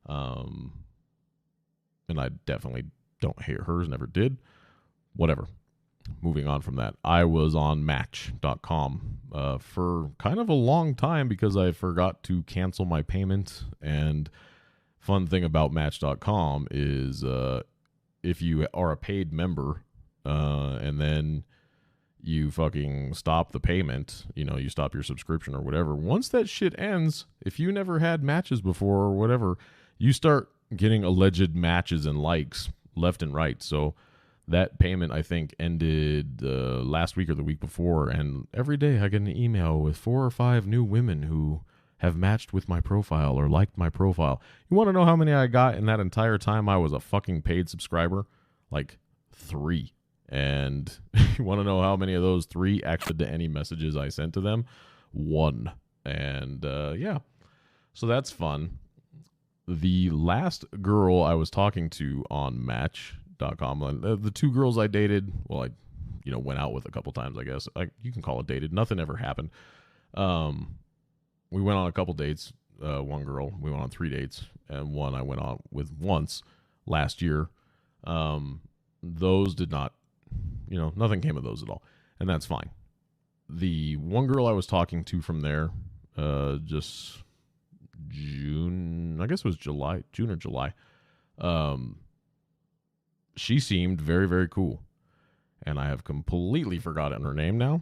And I definitely don't hate hers, never did. Whatever. Moving on from that. I was on Match.com for kind of a long time because I forgot to cancel my payment. And fun thing about Match.com is if you are a paid member and then you fucking stop the payment, you stop your subscription or whatever, once that shit ends, if you never had matches before or whatever, you start getting alleged matches and likes left and right. So that payment, I think, ended last week or the week before, and every day I get an email with 4 or 5 new women who have matched with my profile or liked my profile. You want to know how many I got in that entire time I was a fucking paid subscriber? Like 3. And you want to know how many of those 3 actually to any messages I sent to them? 1. And yeah, so that's fun. The last girl I was talking to on Match.com, the 2 girls I dated, well, I went out with a couple times, I guess. You can call it dated. Nothing ever happened. We went on a couple dates. One girl, we went on 3 dates, and one I went on with once last year. Those did not, nothing came of those at all, and that's fine. The one girl I was talking to from there, just June, I guess it was June or July. She seemed very, very cool, and I have completely forgotten her name now.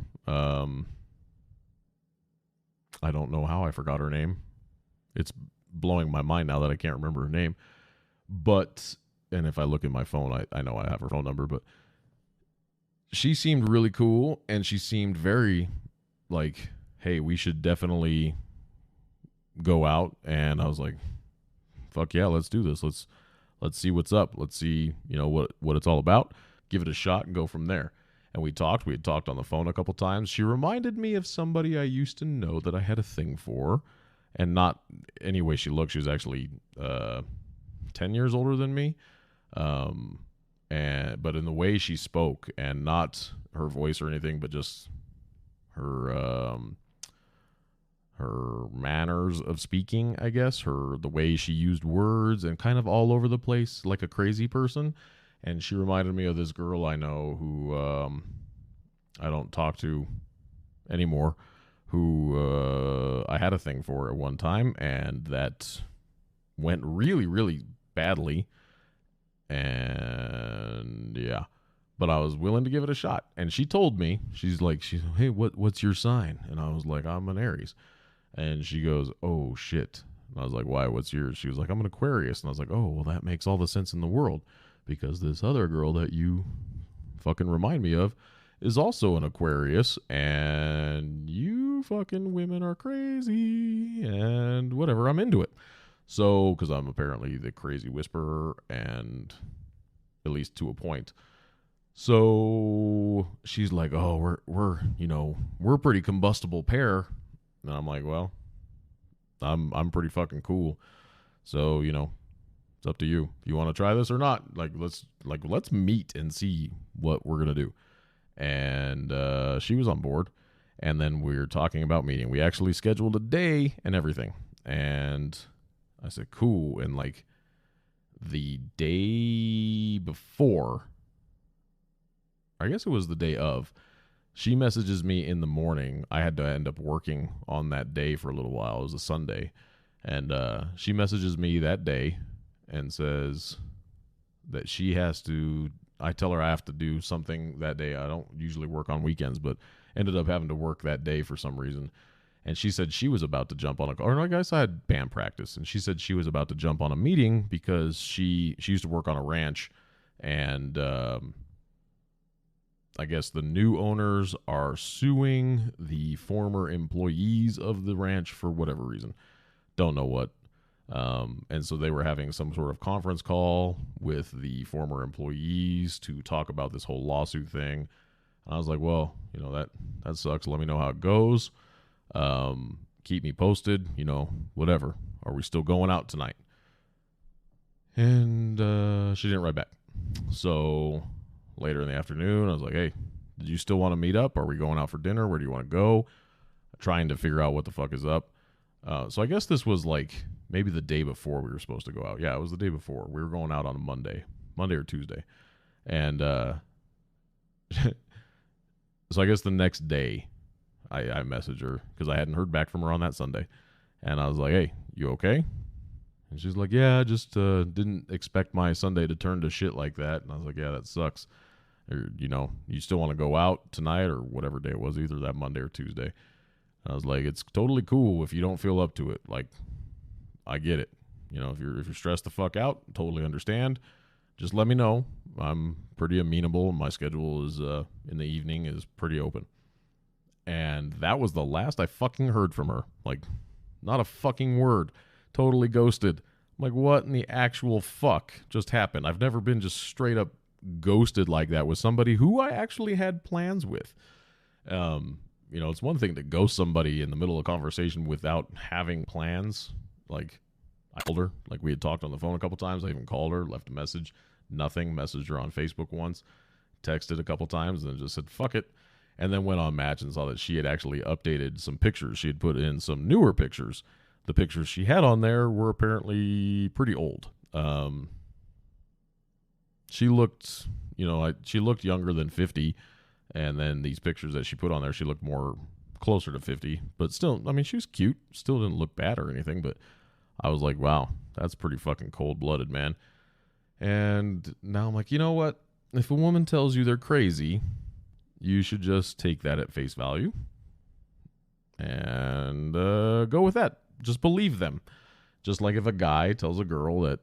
I don't know how I forgot her name. It's blowing my mind now that I can't remember her name. And if I look at my phone, I know I have her phone number, but she seemed really cool, and she seemed very like, hey, we should definitely go out. And I was like, fuck yeah, let's do this. Let's see what's up. Let's see, what it's all about. Give it a shot and go from there. And we had talked on the phone a couple times. She reminded me of somebody I used to know that I had a thing for. and not any way she looked. She was actually 10 years older than me. But in the way she spoke, and not her voice or anything, but just her her manners of speaking, I guess, the way she used words, and kind of all over the place like a crazy person. And she reminded me of this girl I know who I don't talk to anymore, who I had a thing for at one time, and that went really, really badly. And yeah, but I was willing to give it a shot. And she told me, hey, what's your sign? And I was like, I'm an Aries. And she goes, oh shit. And I was like, why? What's yours? She was like, I'm an Aquarius. And I was like, oh, well, that makes all the sense in the world, because this other girl that you fucking remind me of is also an Aquarius, and you fucking women are crazy, and whatever, I'm into it. So, because I'm apparently the crazy whisperer, and at least to a point. So she's like, oh, we're a pretty combustible pair. And I'm like, well, I'm pretty fucking cool. So, it's up to you. If you want to try this or not, let's meet and see what we're gonna do. And she was on board, and then we were talking about meeting. We actually scheduled a day and everything. And I said, cool. And like the day before, I guess it was the day of, she messages me in the morning. I had to end up working on that day for a little while. It was a Sunday. And she messages me that day and says that she has to, I tell her I have to do something that day. I don't usually work on weekends, but ended up having to work that day for some reason. And she said she was about to jump on I guess I had band practice. And she said she was about to jump on a meeting because she used to work on a ranch. And I guess the new owners are suing the former employees of the ranch for whatever reason. Don't know what. And so they were having some sort of conference call with the former employees to talk about this whole lawsuit thing. And I was like, well, that sucks. Let me know how it goes. Keep me posted, whatever. Are we still going out tonight? And she didn't write back. So later in the afternoon, I was like, hey, did you still want to meet up? Are we going out for dinner? Where do you want to go? Trying to figure out what the fuck is up. So I guess this was like maybe the day before we were supposed to go out. Yeah, it was the day before. We were going out on a Monday or Tuesday. And so I guess the next day I messaged her because I hadn't heard back from her on that Sunday. And I was like, hey, you okay? And she's like, yeah, I just didn't expect my Sunday to turn to shit like that. And I was like, yeah, that sucks. Or, you still want to go out tonight or whatever day it was, either that Monday or Tuesday. And I was like, it's totally cool if you don't feel up to it. Like, I get it. If you're stressed the fuck out, totally understand. Just let me know. I'm pretty amenable. My schedule is in the evening is pretty open. And that was the last I fucking heard from her. Like, not a fucking word. Totally ghosted. I'm like, what in the actual fuck just happened? I've never been just straight up ghosted like that with somebody who I actually had plans with. It's one thing to ghost somebody in the middle of a conversation without having plans. Like, I called her. Like, we had talked on the phone a couple times. I even called her, left a message. Nothing. Messaged her on Facebook once. Texted a couple times and then just said, fuck it. And then went on Match and saw that she had actually updated some pictures. She had put in some newer pictures. The pictures she had on there were apparently pretty old. She looked, she looked younger than 50. And then these pictures that she put on there, she looked more closer to 50. But still, she was cute. Still didn't look bad or anything. But I was like, wow, that's pretty fucking cold-blooded, man. And now I'm like, you know what? If a woman tells you they're crazy, you should just take that at face value and go with that. Just believe them. Just like if a guy tells a girl that,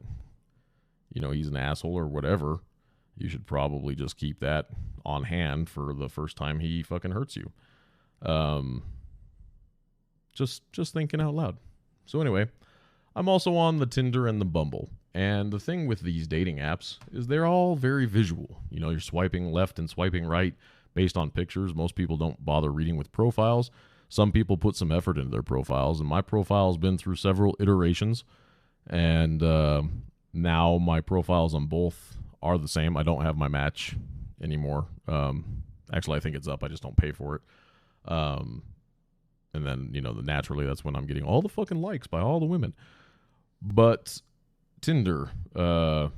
he's an asshole or whatever, you should probably just keep that on hand for the first time he fucking hurts you. Just thinking out loud. So anyway, I'm also on the Tinder and the Bumble. And the thing with these dating apps is they're all very visual. You're swiping left and swiping right based on pictures. Most people don't bother reading with profiles. Some people put some effort into their profiles, and my profile's been through several iterations, and now my profiles on both are the same. I don't have my match anymore. Actually, I think it's up. I just don't pay for it. And then, naturally, that's when I'm getting all the fucking likes by all the women. But Tinder, the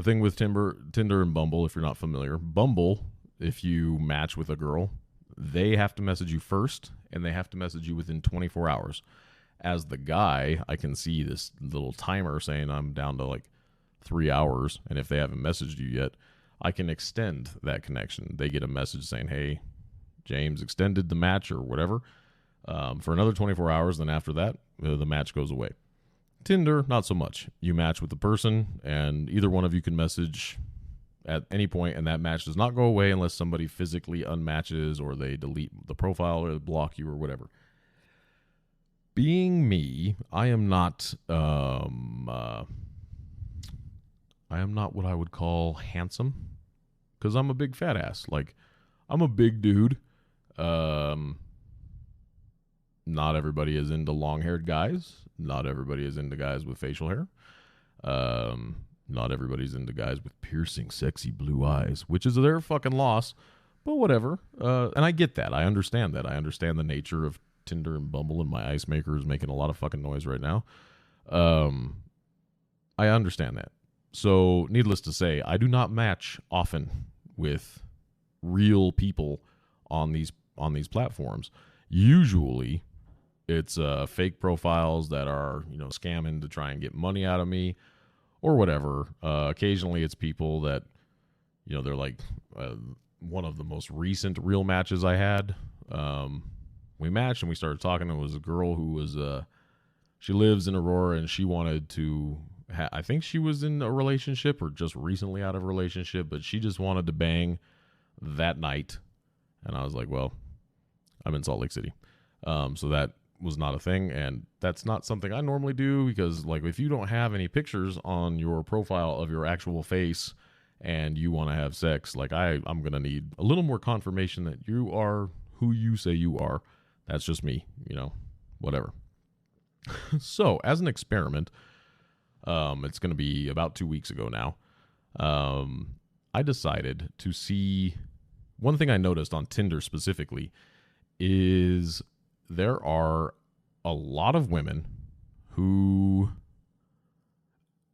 thing with Tinder and Bumble, if you're not familiar, Bumble, if you match with a girl, they have to message you first, and they have to message you within 24 hours. As the guy, I can see this little timer saying I'm down to like 3 hours, and if they haven't messaged you yet, I can extend that connection. They get a message saying, hey, James extended the match or whatever for another 24 hours. Then after that, the match goes away. Tinder, not so much. You match with the person, and either one of you can message at any point, and that match does not go away unless somebody physically unmatches or they delete the profile or block you or whatever. Being me, I am not what I would call handsome, because I'm a big fat ass. Like, I'm a big dude. Not everybody is into long-haired guys. Not everybody is into guys with facial hair. Not everybody's into guys with piercing, sexy blue eyes, which is their fucking loss, but whatever. And I get that. I understand that. I understand the nature of Tinder and Bumble, and my ice maker is making a lot of fucking noise right now. I understand that. So, needless to say, I do not match often with real people on these platforms. Usually, it's fake profiles that are, scamming to try and get money out of me or whatever. Occasionally, it's people that, they're like one of the most recent real matches I had. We matched and we started talking. It was a girl who was, she lives in Aurora, and she wanted to, I think she was in a relationship or just recently out of a relationship, but she just wanted to bang that night. And I was like, well, I'm in Salt Lake City. So that was not a thing, and that's not something I normally do, because like, if you don't have any pictures on your profile of your actual face and you want to have sex, like I'm going to need a little more confirmation that you are who you say you are. That's just me, whatever. So as an experiment, it's going to be about 2 weeks ago now. I decided to see, one thing I noticed on Tinder specifically is there are a lot of women who,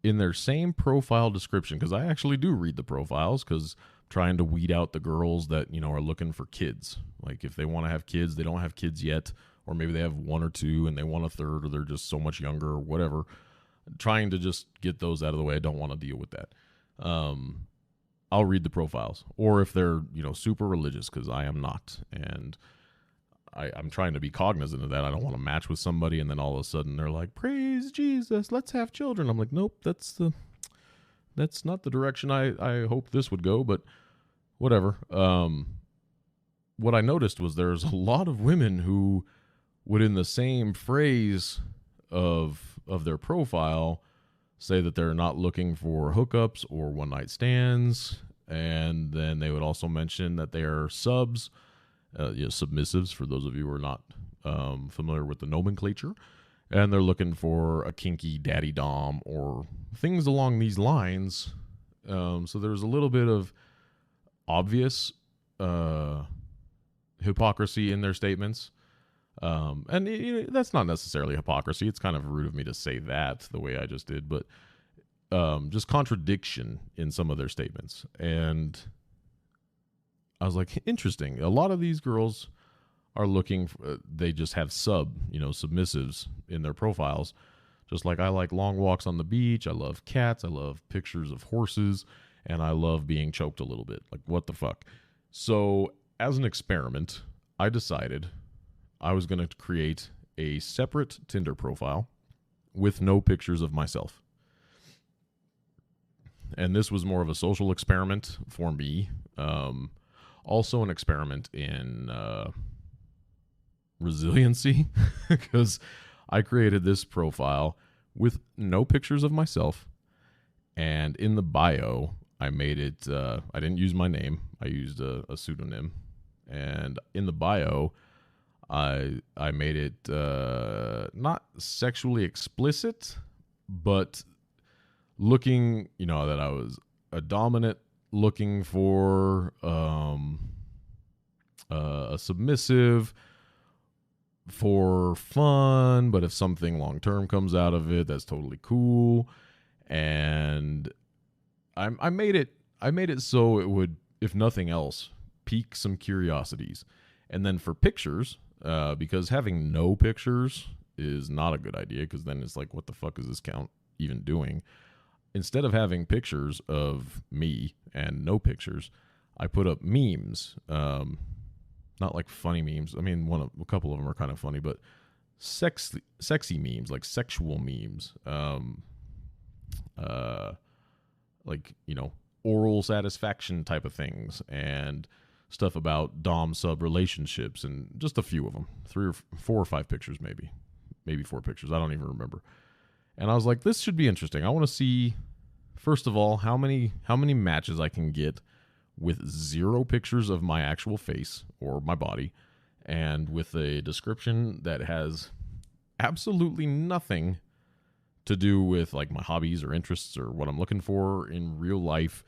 in their same profile description, because I actually do read the profiles, because I'm trying to weed out the girls that, are looking for kids. Like, if they want to have kids, they don't have kids yet, or maybe they have one or two and they want a third, or they're just so much younger or whatever. Trying to just get those out of the way. I don't want to deal with that. I'll read the profiles. Or if they're, super religious, because I am not. And I'm trying to be cognizant of that. I don't want to match with somebody and then all of a sudden they're like, praise Jesus, let's have children. I'm like, nope, that's not the direction I hoped this would go, but whatever. What I noticed was there's a lot of women who would, in the same phrase of their profile, say that they're not looking for hookups or one-night stands, and then they would also mention that they are subs, submissives, for those of you who are not familiar with the nomenclature, and they're looking for a kinky daddy dom or things along these lines. So there's a little bit of obvious hypocrisy in their statements. And that's not necessarily hypocrisy. It's kind of rude of me to say that the way I just did, but just contradiction in some of their statements. And I was like, interesting. A lot of these girls are looking for, they just have submissives in their profiles. Just like, I like long walks on the beach. I love cats. I love pictures of horses. And I love being choked a little bit. Like, what the fuck? So as an experiment, I decided I was going to create a separate Tinder profile with no pictures of myself. And this was more of a social experiment for me. Also an experiment in resiliency, because I created this profile with no pictures of myself. And in the bio, I made it, I didn't use my name. I used a pseudonym. And in the bio, I made it not sexually explicit, but looking, that I was a dominant, looking for a submissive for fun, but if something long term comes out of it, that's totally cool. And I made it so it would, if nothing else, pique some curiosities. And then for pictures, because having no pictures is not a good idea, because then it's like, what the fuck is this count even doing? Instead of having pictures of me and no pictures, I put up memes. Not like funny memes. I mean, a couple of them are kind of funny, but sexy memes, like sexual memes. Like, oral satisfaction type of things, and stuff about dom sub relationships, and just a few of them, 4 or 5 pictures, maybe 4 pictures. I don't even remember. And I was like, this should be interesting. I want to see, first of all, how many matches I can get with 0 pictures of my actual face or my body, and with a description that has absolutely nothing to do with like my hobbies or interests or what I'm looking for in real life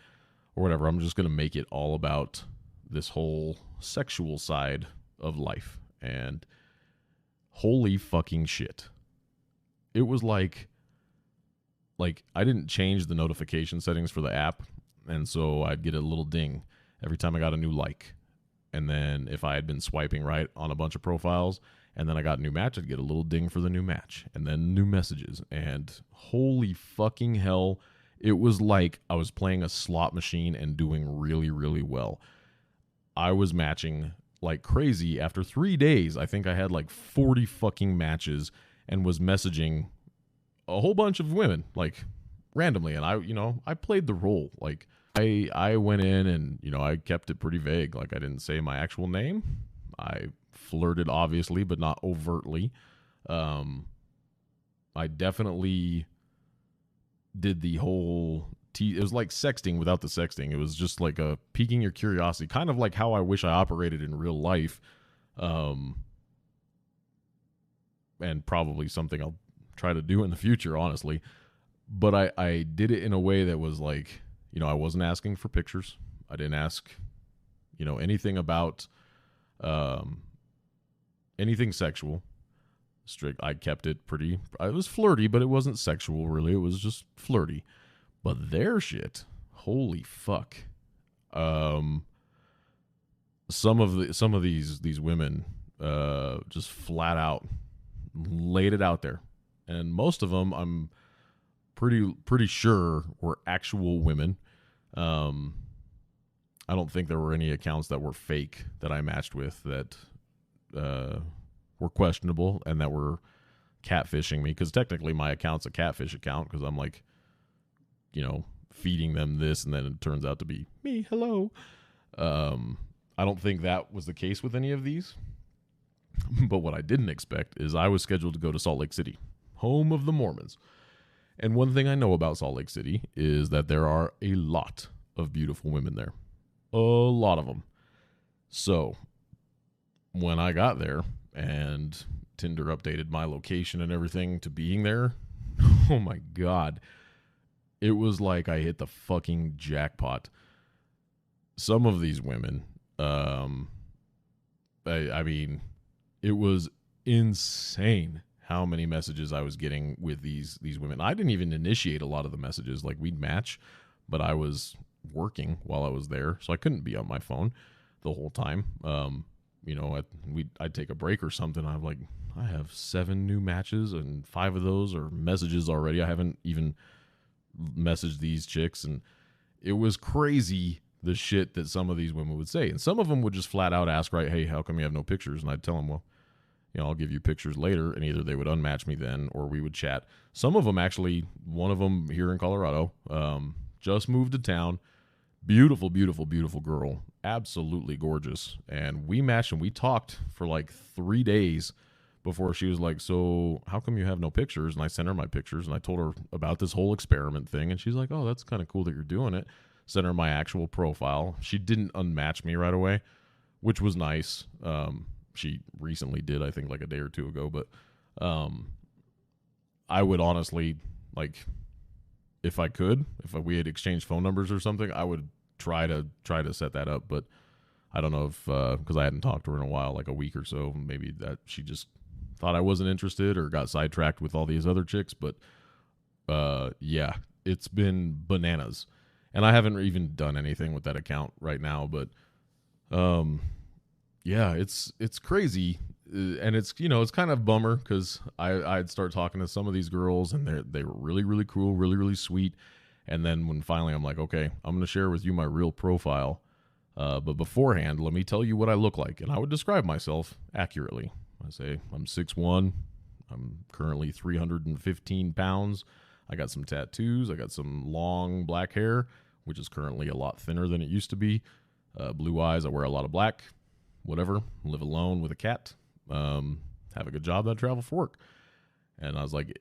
or whatever. I'm just going to make it all about this whole sexual side of life. And holy fucking shit. It was like I didn't change the notification settings for the app, and so I'd get a little ding every time I got a new like. And then if I had been swiping right on a bunch of profiles and then I got a new match, I'd get a little ding for the new match, and then new messages. And holy fucking hell, it was like I was playing a slot machine and doing really, really well. I was matching like crazy. After 3 days, I think I had like 40 fucking matches and was messaging a whole bunch of women, like randomly. And I played the role. Like I went in and, I kept it pretty vague. Like I didn't say my actual name. I flirted, obviously, but not overtly. I definitely did the whole it was like sexting without the sexting. It was just like a piquing your curiosity, kind of like how I wish I operated in real life. And probably something I'll try to do in the future, honestly. But I did it in a way that was like, I wasn't asking for pictures. I didn't ask, anything about anything sexual. I kept it pretty. It was flirty, but it wasn't sexual, really. It was just flirty. But their shit, holy fuck. Some of these women just flat out laid it out there. And most of them, I'm pretty sure, were actual women. I don't think there were any accounts that were fake that I matched with that were questionable and that were catfishing me, because technically my account's a catfish account, because I'm like, feeding them this, and then it turns out to be me. Hello. I don't think that was the case with any of these. But what I didn't expect is I was scheduled to go to Salt Lake City, home of the Mormons. And one thing I know about Salt Lake City is that there are a lot of beautiful women there. A lot of them. So when I got there and Tinder updated my location and everything to being there, oh my God, it was like I hit the fucking jackpot. Some of these women, I mean, it was insane how many messages I was getting with these women. I didn't even initiate a lot of the messages. Like, we'd match, but I was working while I was there, so I couldn't be on my phone the whole time. I'd take a break or something. I'm like, I have 7 new matches, and 5 of those are messages already. I haven't even messaged these chicks, and it was crazy the shit that some of these women would say. And some of them would just flat out ask, right, hey, how come you have no pictures? And I'd tell them, well, I'll give you pictures later. And either they would unmatch me then, or we would chat. Some of them actually, one of them here in Colorado, just moved to town. Beautiful, beautiful, beautiful girl. Absolutely gorgeous. And we matched, and we talked for like 3 days before she was like, so how come you have no pictures? And I sent her my pictures, and I told her about this whole experiment thing. And she's like, oh, that's kind of cool that you're doing it. Sent her my actual profile. She didn't unmatch me right away, which was nice. she recently did, I think, like a day or two ago. But I would honestly, like, if I could, if we had exchanged phone numbers or something, I would try to set that up. But I don't know if, because I hadn't talked to her in a while, like a week or so, maybe that she just thought I wasn't interested or got sidetracked with all these other chicks. But yeah, it's been bananas. And I haven't even done anything with that account right now. But yeah, it's crazy. And it's, you know, it's kind of bummer because I'd start talking to some of these girls and they were really, really cool, really, really sweet. And then when finally I'm like, okay, I'm going to share with you my real profile. But beforehand, let me tell you what I look like. And I would describe myself accurately. I say I'm 6'1". I'm currently 315 pounds. I got some tattoos. I got some long black hair, which is currently a lot thinner than it used to be. Blue eyes. I wear a lot of black. Whatever. Live alone with a cat. Have a good job that I travel for work. And I was like,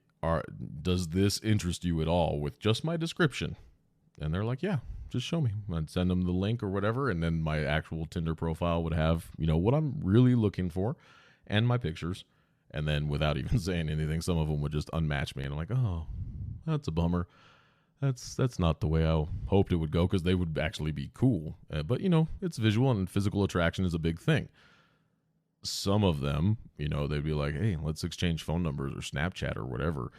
does this interest you at all with just my description? And they're like, yeah, just show me. I'd send them the link or whatever, and then my actual Tinder profile would have, you know, what I'm really looking for and my pictures. And then without even saying anything, some of them would just unmatch me. And I'm like, oh, that's a bummer. That's not the way I hoped it would go, because they would actually be cool. But, you know, it's visual and physical attraction is a big thing. Some of them, you know, they'd be like, hey, let's exchange phone numbers or Snapchat or whatever.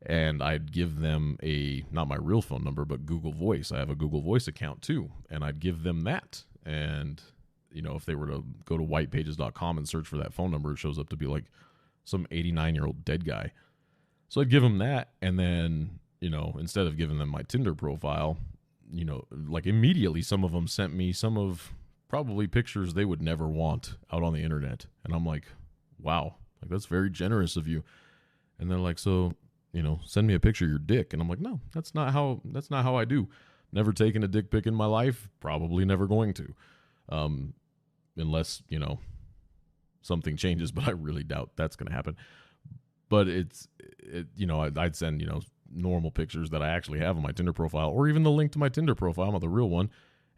And I'd give them not my real phone number, but Google Voice. I have a Google Voice account too. And I'd give them that. And, you know, if they were to go to whitepages.com and search for that phone number, it shows up to be like some 89-year-old dead guy. So I'd give them that. And then, you know, instead of giving them my Tinder profile, you know, like immediately some of them sent me some of probably pictures they would never want out on the internet. And I'm like, wow, like that's very generous of you. And they're like, so, you know, send me a picture of your dick. And I'm like, no, that's not how I do. Never taken a dick pic in my life. Probably never going to. Unless, you know, something changes, but I really doubt that's going to happen. But you know, I'd send, you know, normal pictures that I actually have on my Tinder profile, or even the link to my Tinder profile, not the real one.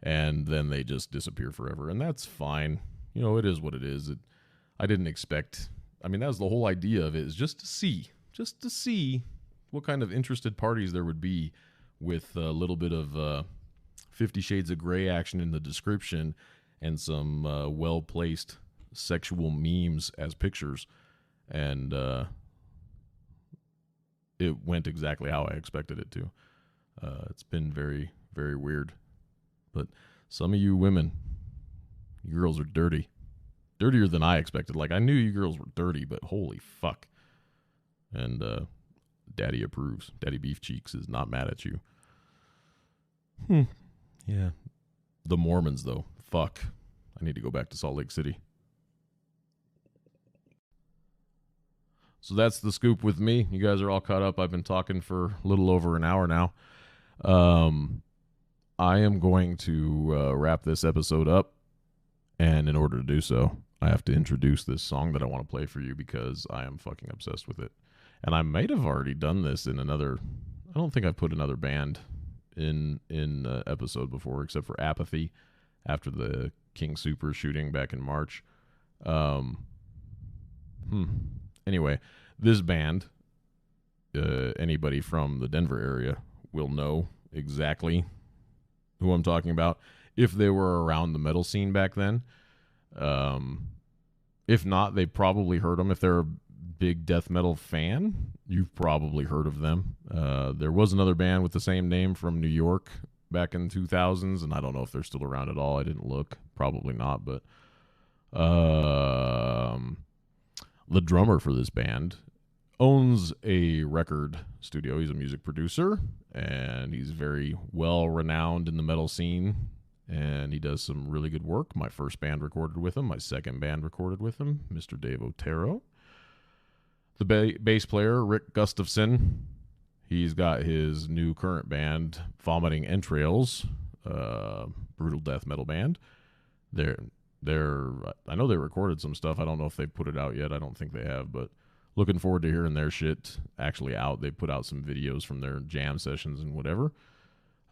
And then they just disappear forever. And that's fine. You know, it is what it is. I didn't expect, I mean, that was the whole idea of it, is just to see what kind of interested parties there would be with a little bit of 50 Shades of Grey action in the description and some well-placed sexual memes as pictures. And it went exactly how I expected it to. It's been very, very weird. But some of you women, you girls are dirty. Dirtier than I expected. Like, I knew you girls were dirty, but holy fuck. And Daddy approves. Daddy Beef Cheeks is not mad at you. Yeah. The Mormons, though. Fuck. I need to go back to Salt Lake City. So that's the scoop with me. You guys are all caught up. I've been talking for a little over an hour now. I am going to wrap this episode up. And in order to do so, I have to introduce this song that I want to play for you because I am fucking obsessed with it. And I might have already done this in another, I don't think I've put another band in episode before, except for Apathy after the King Super shooting back in March. Anyway, this band, anybody from the Denver area will know exactly who I'm talking about if they were around the metal scene back then. If not, they probably heard them. If they're a big death metal fan, you've probably heard of them. There was another band with the same name from New York back in 2000s, and I don't know if they're still around at all. I didn't look. Probably not, but the drummer for this band owns a record studio. He's a music producer, and he's very well renowned in the metal scene, and he does some really good work. My first band recorded with him. My second band recorded with him, Mr. Dave Otero. The bass player, Rick Gustafson, he's got his new current band, Vomiting Entrails, brutal death metal band. I know they recorded some stuff. I don't know if they put it out yet. I don't think they have, but looking forward to hearing their shit actually out. They put out some videos from their jam sessions and whatever.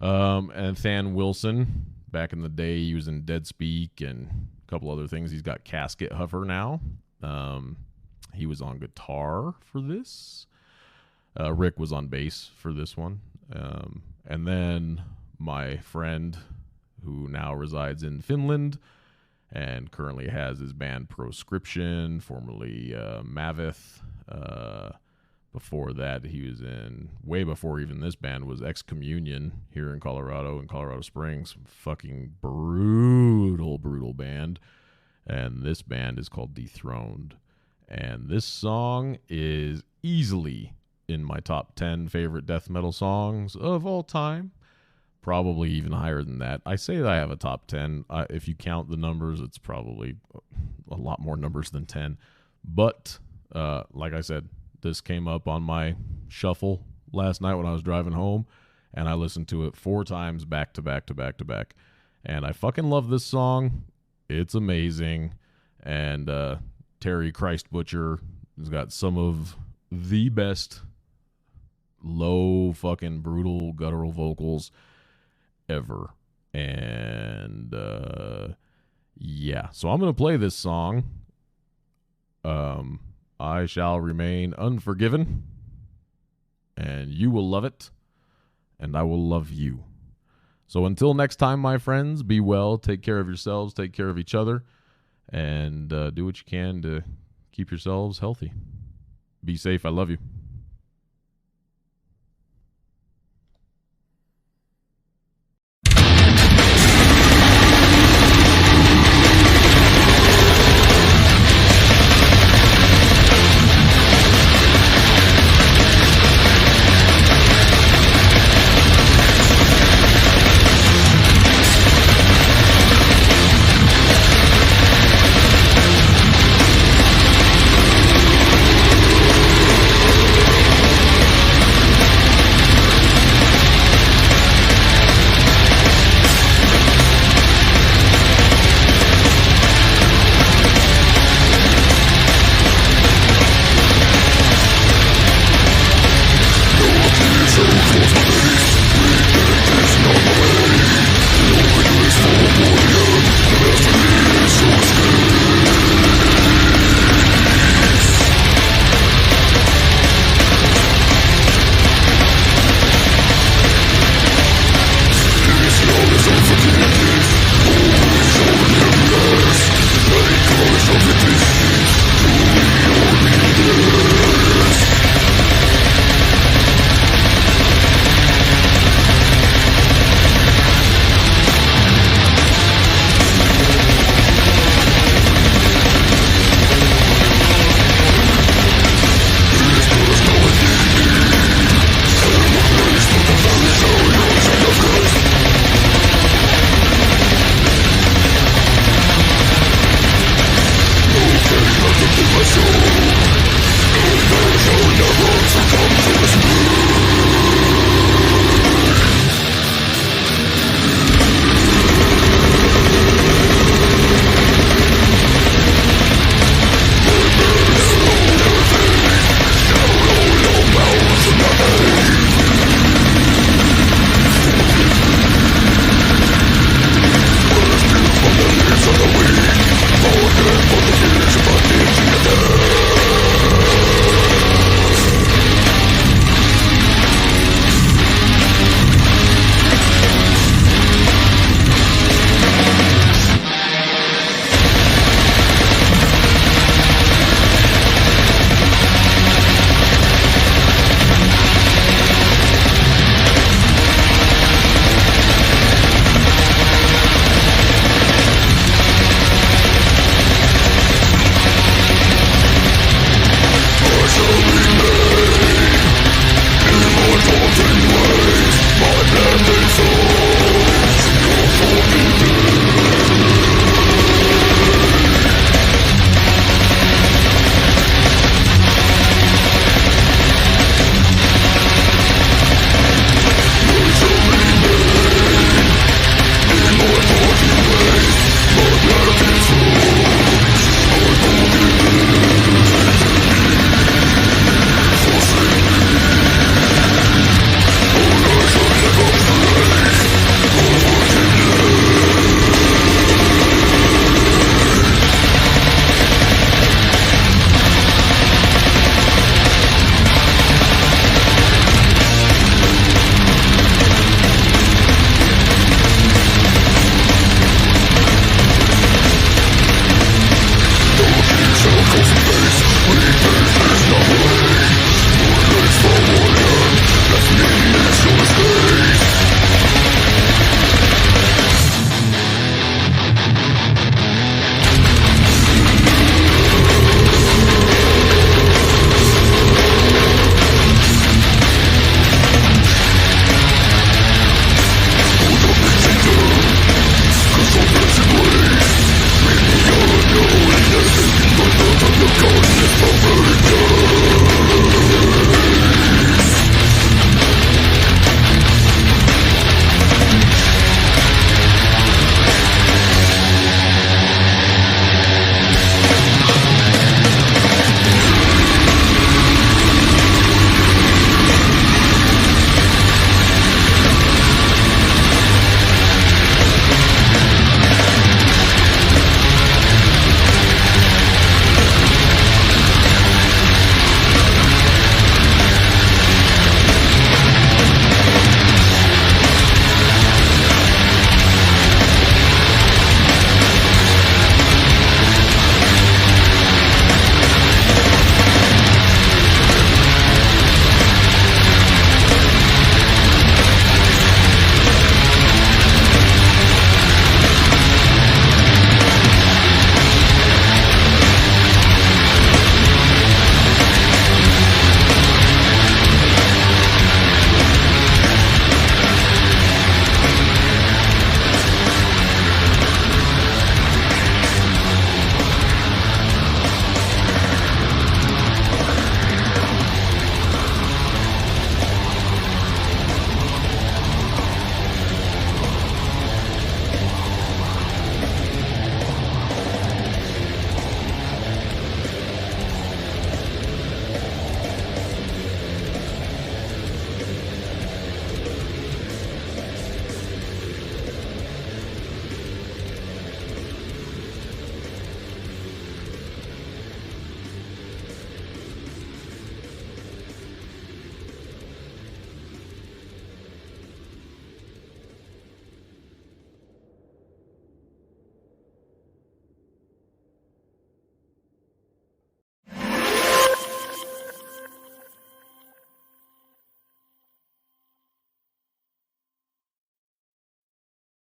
And Than Wilson, back in the day, he was in Dead Speak, and a couple other things. He's got Casket Hover now. He was on guitar for this. Rick was on bass for this one. And then my friend, who now resides in Finland and currently has his band Proscription, formerly Mavith. Before that, he was in, way before even this band, was Excommunion here in Colorado Springs. Fucking brutal, brutal band. And this band is called Dethroned. And this song is easily in my top 10 favorite death metal songs of all time. Probably even higher than that. I say that I have a top 10. If you count the numbers, it's probably a lot more numbers than 10. But, like I said, this came up on my shuffle last night when I was driving home, and I listened to it 4 times back to back to back to back. And I fucking love this song. It's amazing. And Terry Christ Butcher has got some of the best low fucking brutal guttural vocals ever. And yeah, so I'm going to play this song. I Shall Remain Unforgiven, and you will love it, and I will love you. So until next time, my friends, be well, take care of yourselves, take care of each other, and do what you can to keep yourselves healthy. Be safe. I love you.